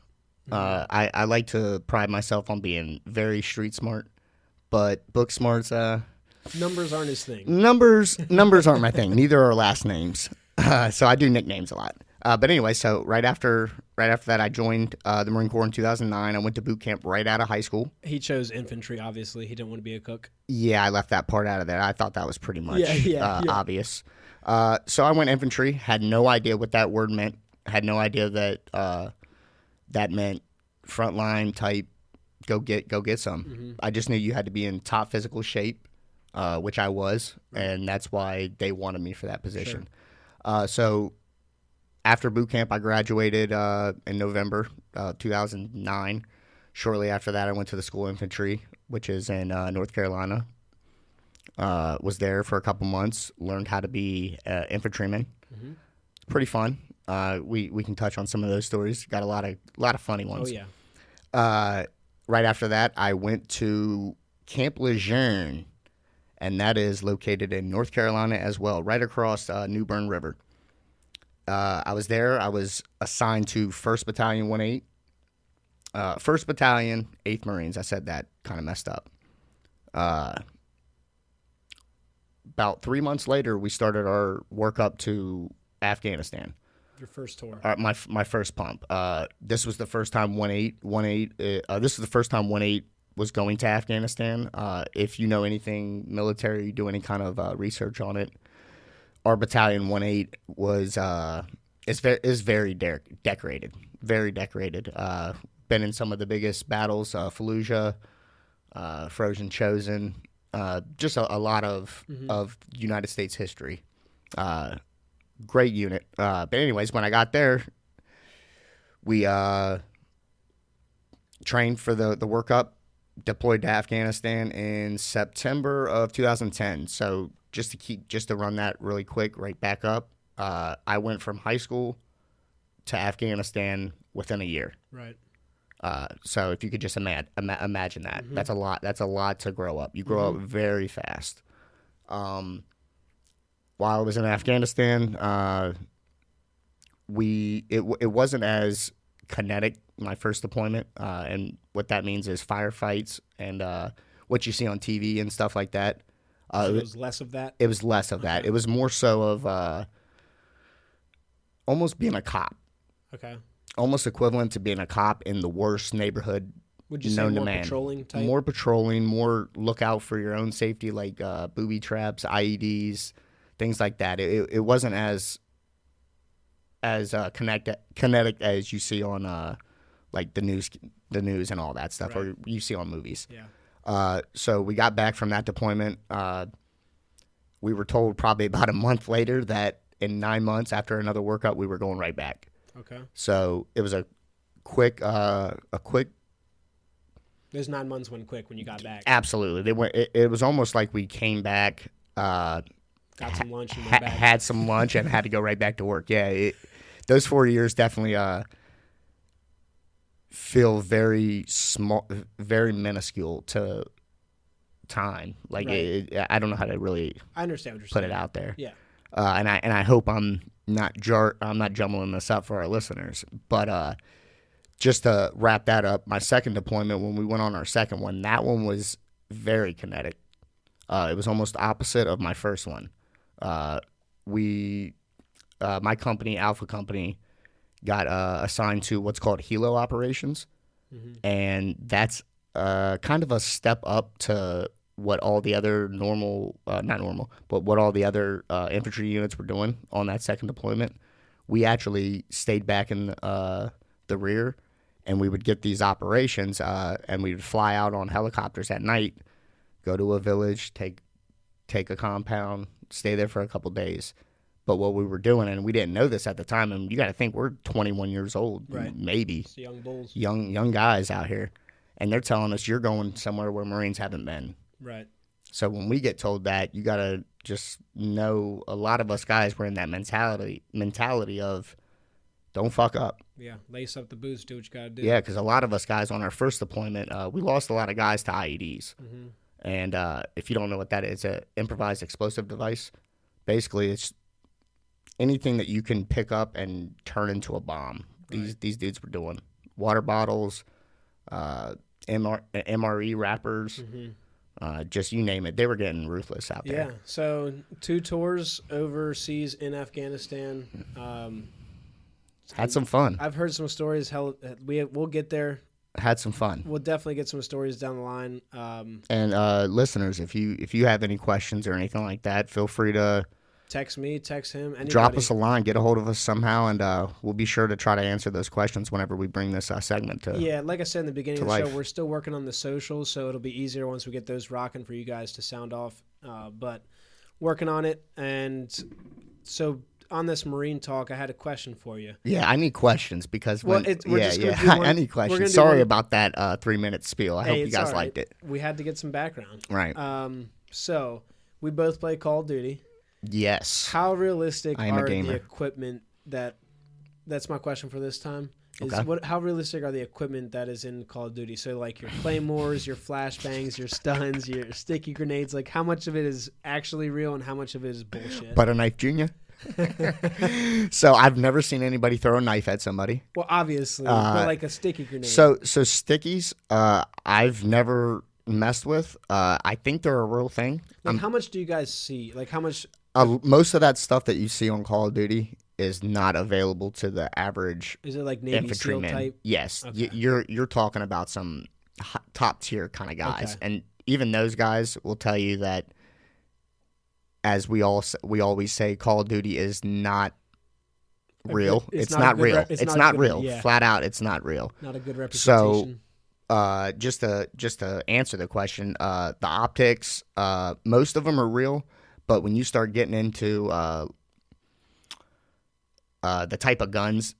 I like to pride myself on being very street smart, but book smarts, Numbers aren't his thing. numbers aren't my thing. Neither are last names. So I do nicknames a lot. But anyway, so right after that, I joined the Marine Corps in 2009. I went to boot camp right out of high school. He chose infantry, obviously. He didn't want to be a cook. Yeah, I left that part out of there. I thought that was pretty much Yeah. obvious. So I went infantry. Had no idea what that word meant. Had no idea that that meant frontline type. Go get some. I just knew you had to be in top physical shape, which I was, and that's why they wanted me for that position. Sure. So after boot camp, I graduated in November 2009. Shortly after that, I went to the School of Infantry, which is in North Carolina. Was there for a couple months. Learned how to be infantryman. Pretty fun. We can touch on some of those stories. Got a lot of funny ones. Oh yeah. Right after that, I went to Camp Lejeune, and that is located in North Carolina as well, right across New Bern River. I was there. I was assigned to 1st Battalion 1-8. 1st Battalion, 8th Marines. I said that kind of messed up. About 3 months later, we started our work up to Afghanistan. Your first tour. My first pump. This was the first time 1-8. This is the first time 1-8 was going to Afghanistan. If you know anything military, you do any kind of research on it, our battalion 1-8 was is very decorated, very decorated. Been in some of the biggest battles, Fallujah, Frozen Chosen, just a lot of United States history. Great unit. But anyways, when I got there, we trained for the workup, deployed to Afghanistan in September of 2010. So just to run that really quick, right back up, I went from high school to Afghanistan within a year. Right. So if you could just imagine that, that's a lot. That's a lot to grow up. You grow up very fast. While I was in Afghanistan, it wasn't as kinetic, my first deployment, and what that means is firefights and what you see on TV and stuff like that. So it was less of that? It was less of that. It was more so of almost being a cop. Okay. Almost equivalent to being a cop in the worst neighborhood Would you say known to more man. patrolling type? More patrolling, more look out for your own safety, like booby traps, IEDs, things like that. It wasn't as kinetic as you see on like the news and all that stuff, Right. or you see on movies. Yeah. So we got back from that deployment. We were told probably about a month later that in 9 months after another workup, we were going right back. Okay. So it was a quick. Those 9 months went quick when you got back. Absolutely, they went. It was almost like we came back, Got some lunch and went back. had some lunch, and had to go right back to work. Yeah, those 4 years definitely feel very small, very minuscule to time. Like Right. I don't know how to really I understand what you're put saying. it out there. Yeah. And I hope I'm not jumbling this up for our listeners, but just to wrap that up, my second deployment, when we went on our second one, that one was very kinetic. It was almost opposite of my first one. My company, Alpha Company, got assigned to what's called helo operations, and that's kind of a step up to what all the other not normal, but what all the other infantry units were doing on that second deployment. We actually stayed back in the rear, and we would get these operations, and we would fly out on helicopters at night, go to a village, take a compound, stay there for a couple days. But what we were doing, and we didn't know this at the time, and you got to think we're 21 years old, right? Maybe. It's young bulls, young guys out here, and they're telling us you're going somewhere where Marines haven't been. Right. So when we get told that, you got to just know a lot of us guys were in that mentality of don't fuck up. Yeah, lace up the boots, do what you got to do. Yeah, because a lot of us guys on our first deployment, we lost a lot of guys to IEDs. And if you don't know what that is, an improvised explosive device. Basically, it's anything that you can pick up and turn into a bomb. These dudes were doing water bottles, MRE wrappers, just you name it. They were getting ruthless out there. Yeah. So 2 tours overseas in Afghanistan. Had some fun. I've heard some stories. We'll get there. Had some fun. We'll definitely get some stories down the line. And listeners, if you have any questions or anything like that, feel free to text me, text him, anybody. Drop us a line, get a hold of us somehow, and we'll be sure to try to answer those questions whenever we bring this segment to Yeah, like I said in the beginning of the life. show, we're still working on the socials, so it'll be easier once we get those rocking for you guys to sound off. But working on it, and so on this Marine talk, I had a question for you. Yeah, I need questions because Well, when we're just gonna do one- I need questions. gonna do Sorry one- about that 3-minute spiel. I hope you it's guys all right. liked it. We had to get some background. Right. So we both play Call of Duty. Yes. How realistic I am a are gamer. the equipment that's my question for this time. Is Okay. how realistic are the equipment that is in Call of Duty? So like your claymores, your flashbangs, your stuns, your sticky grenades, like how much of it is actually real and how much of it is bullshit? Butter knife Junior. So I've never seen anybody throw a knife at somebody. Well, obviously, but like a sticky grenade. So stickies, I've never messed with. I think they're a real thing. like how much do you guys see? Like how much? Most of that stuff that you see on Call of Duty is not available to the average Is it like Navy SEAL infantryman. type? Yes, Okay. you're talking about some top tier kind of guys, Okay. and even those guys will tell you that, as we always say, Call of Duty is not real. It's not real. It's not real. Yeah. Flat out, it's not real. Not a good So, representation. just to answer the question, the optics, most of them are real, but when you start getting into the type of guns,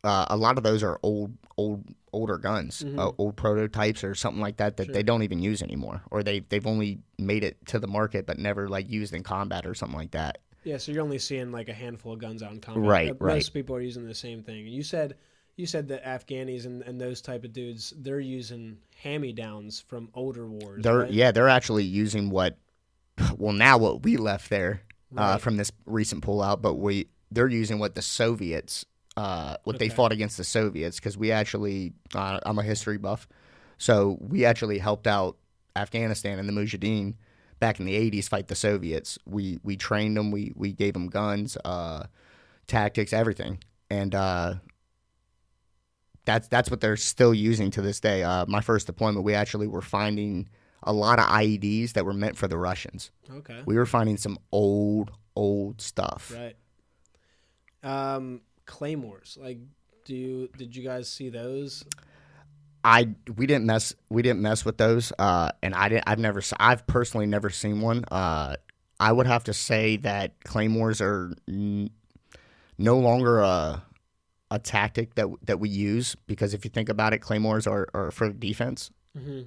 a lot of those are older guns, old prototypes or something like that Sure. they don't even use anymore, or they've only made it to the market but never like used in combat or something like that. Yeah, so you're only seeing like a handful of guns out in combat. Right, right. Most people are using the same thing. You said that Afghanis and those type of dudes, they're using hand-me-downs from older wars. Right? They're actually using what we left there Right. from this recent pullout, but they're using what the Soviets, they fought against the Soviets, because we actually, I'm a history buff, so we actually helped out Afghanistan and the Mujahideen back in the 80s fight the Soviets. We trained them, we gave them guns, tactics, everything, and that's what they're still using to this day. My first deployment, we actually were finding a lot of IEDs that were meant for the Russians. Okay. We were finding some old stuff. Right. Claymores. Like, did you guys see those? We didn't mess with those, and I've personally never seen one. I would have to say that claymores are no longer a tactic that we use, because if you think about it, claymores are for defense. Mm-hmm.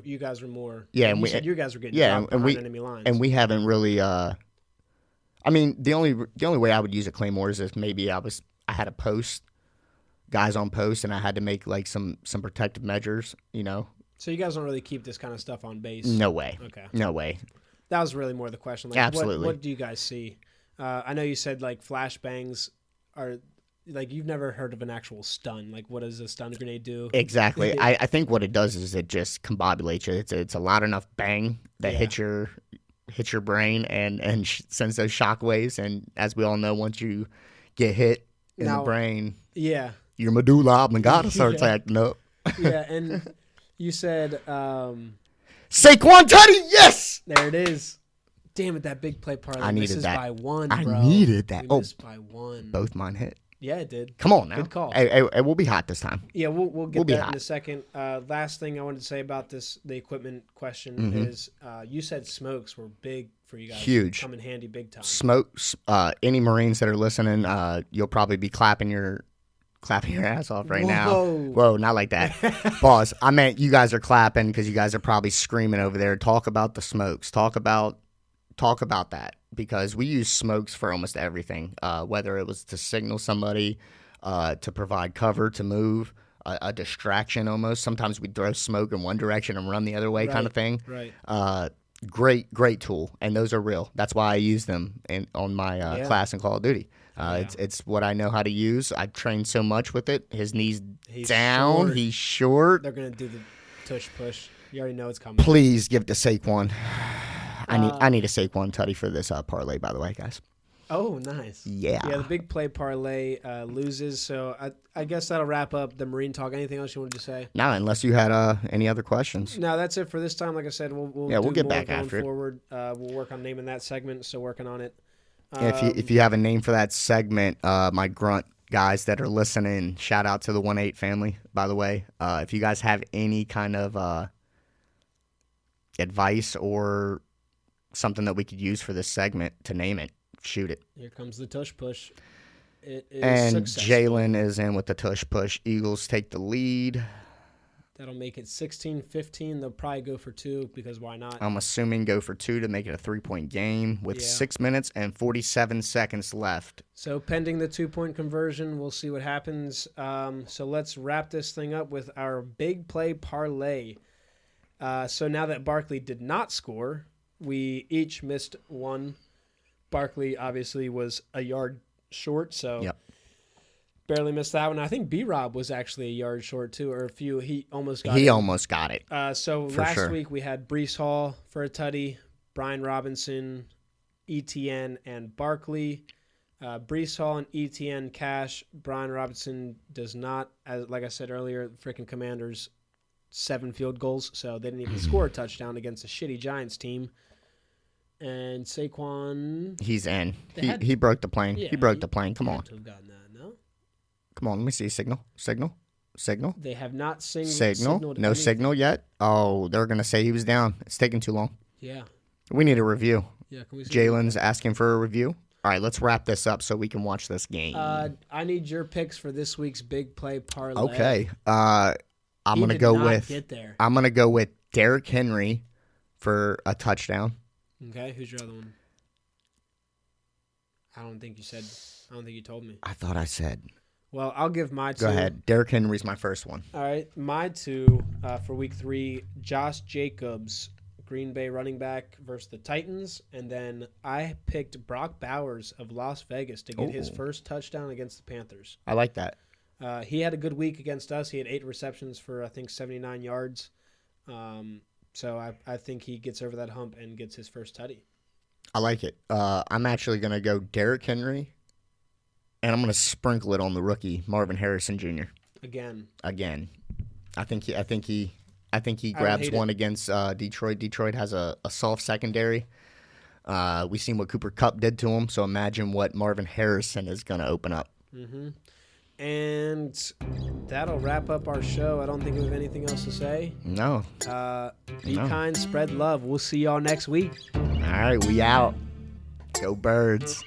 You guys were more. Yeah, and and you we said you guys were getting yeah, dropped and behind enemy lines. and we haven't really. I mean, the only way I would use a claymore is if maybe I had a post, guys on post, and I had to make like some protective measures, you know. So you guys don't really keep this kind of stuff on base. No way. Okay. No way. That was really more the question. Like, Absolutely. What do you guys see? I know you said like flashbangs are like you've never heard of an actual stun. Like, what does a stun grenade do? Exactly. I think what it does is it just combobulates you. It's a loud enough bang that hits your brain and sends those shock waves. And as we all know, once you get hit in the brain, your medulla oblongata starts acting up. Yeah, and you said Saquon Tutty, yes! There it is. Damn it, that big play parlay. I needed that. By one, I bro. needed that. We missed by one. Both mine hit. Yeah, it did. Come on now. Good call. Hey, we'll be hot this time. Yeah, we'll get that in a second. Last thing I wanted to say about the equipment question is you said smokes were big for you guys. Huge. Come in handy big time. Smokes, any Marines that are listening, you'll probably be clapping your ass off right now. Whoa, not like that. Boss, I meant you guys are clapping because you guys are probably screaming over there. Talk about the smokes. Talk about that, because we use smokes for almost everything, whether it was to signal somebody, to provide cover, to move, a distraction almost. Sometimes we throw smoke in one direction and run the other way, kind of thing. Right. Great tool, and those are real. That's why I use them on my class in Call of Duty. It's what I know how to use. I've trained so much with it. His knees down. Short. He's short. They're gonna do the tush push. You already know it's coming. Please give it to Saquon. I need a Saquon tutty for this parlay, by the way, guys. Oh, nice. Yeah. Yeah, the big play parlay loses. So I guess that'll wrap up the Marine talk. Anything else you wanted to say? No, unless you had any other questions. No, that's it for this time. Like I said, we'll get more back going after forward. We'll work on naming that segment. Still working on it. If you have a name for that segment, my grunt guys that are listening, shout out to the 1-8 family, by the way. If you guys have any kind of advice or something that we could use for this segment to name it, shoot it. Here comes the tush push. It is and successful. Jalen is in with the tush push. Eagles take the lead. That'll make it 16-15. They'll probably go for 2 because why not? I'm assuming go for 2 to make it a 3-point game with 6 minutes and 47 seconds left. So pending the 2-point conversion, we'll see what happens. So let's wrap this thing up with our big play parlay. So now that Barkley did not score, we each missed one. Barkley obviously was a yard short, so barely missed that one. I think B-Rob was actually a yard short too, or a few. He almost got it. Almost got it. So last week we had Breece Hall for a tutty, Brian Robinson, ETN, and Barkley. Breece Hall and ETN cash. Brian Robinson does not. Like I said earlier, freaking Commanders 7 field goals, so they didn't even score a touchdown against a shitty Giants team. And Saquon, he's in. He broke the plane. He broke the plane. Come on. To have gotten that, no? Come on. Let me see. Signal. They have not signaled. No signal yet. Oh, they're gonna say he was down. It's taking too long. Yeah. We need a review. Yeah. Can we? Jalen's asking for a review. All right, let's wrap this up so we can watch this game. I need your picks for this week's big play parlay. Okay. I'm gonna go with Derrick Henry for a touchdown. Okay, who's your other one? I don't think you told me. I thought I said. Well, I'll give my 2. Go ahead. Derrick Henry's my first one. All right, my 2 for week 3, Josh Jacobs, Green Bay running back versus the Titans. And then I picked Brock Bowers of Las Vegas to get his first touchdown against the Panthers. I like that. He had a good week against us. He had 8 receptions for, I think, 79 yards. So I think he gets over that hump and gets his first tutty. I like it. I'm actually going to go Derrick Henry, and I'm going to sprinkle it on the rookie Marvin Harrison Jr. Again. I think he grabs one against Detroit. Detroit has a soft secondary. We've seen what Cooper Kupp did to him, so imagine what Marvin Harrison is going to open up. Mm-hmm. And that'll wrap up our show. I don't think we have anything else to say. No. Be kind, spread love. We'll see y'all next week. All right, we out. Go Birds.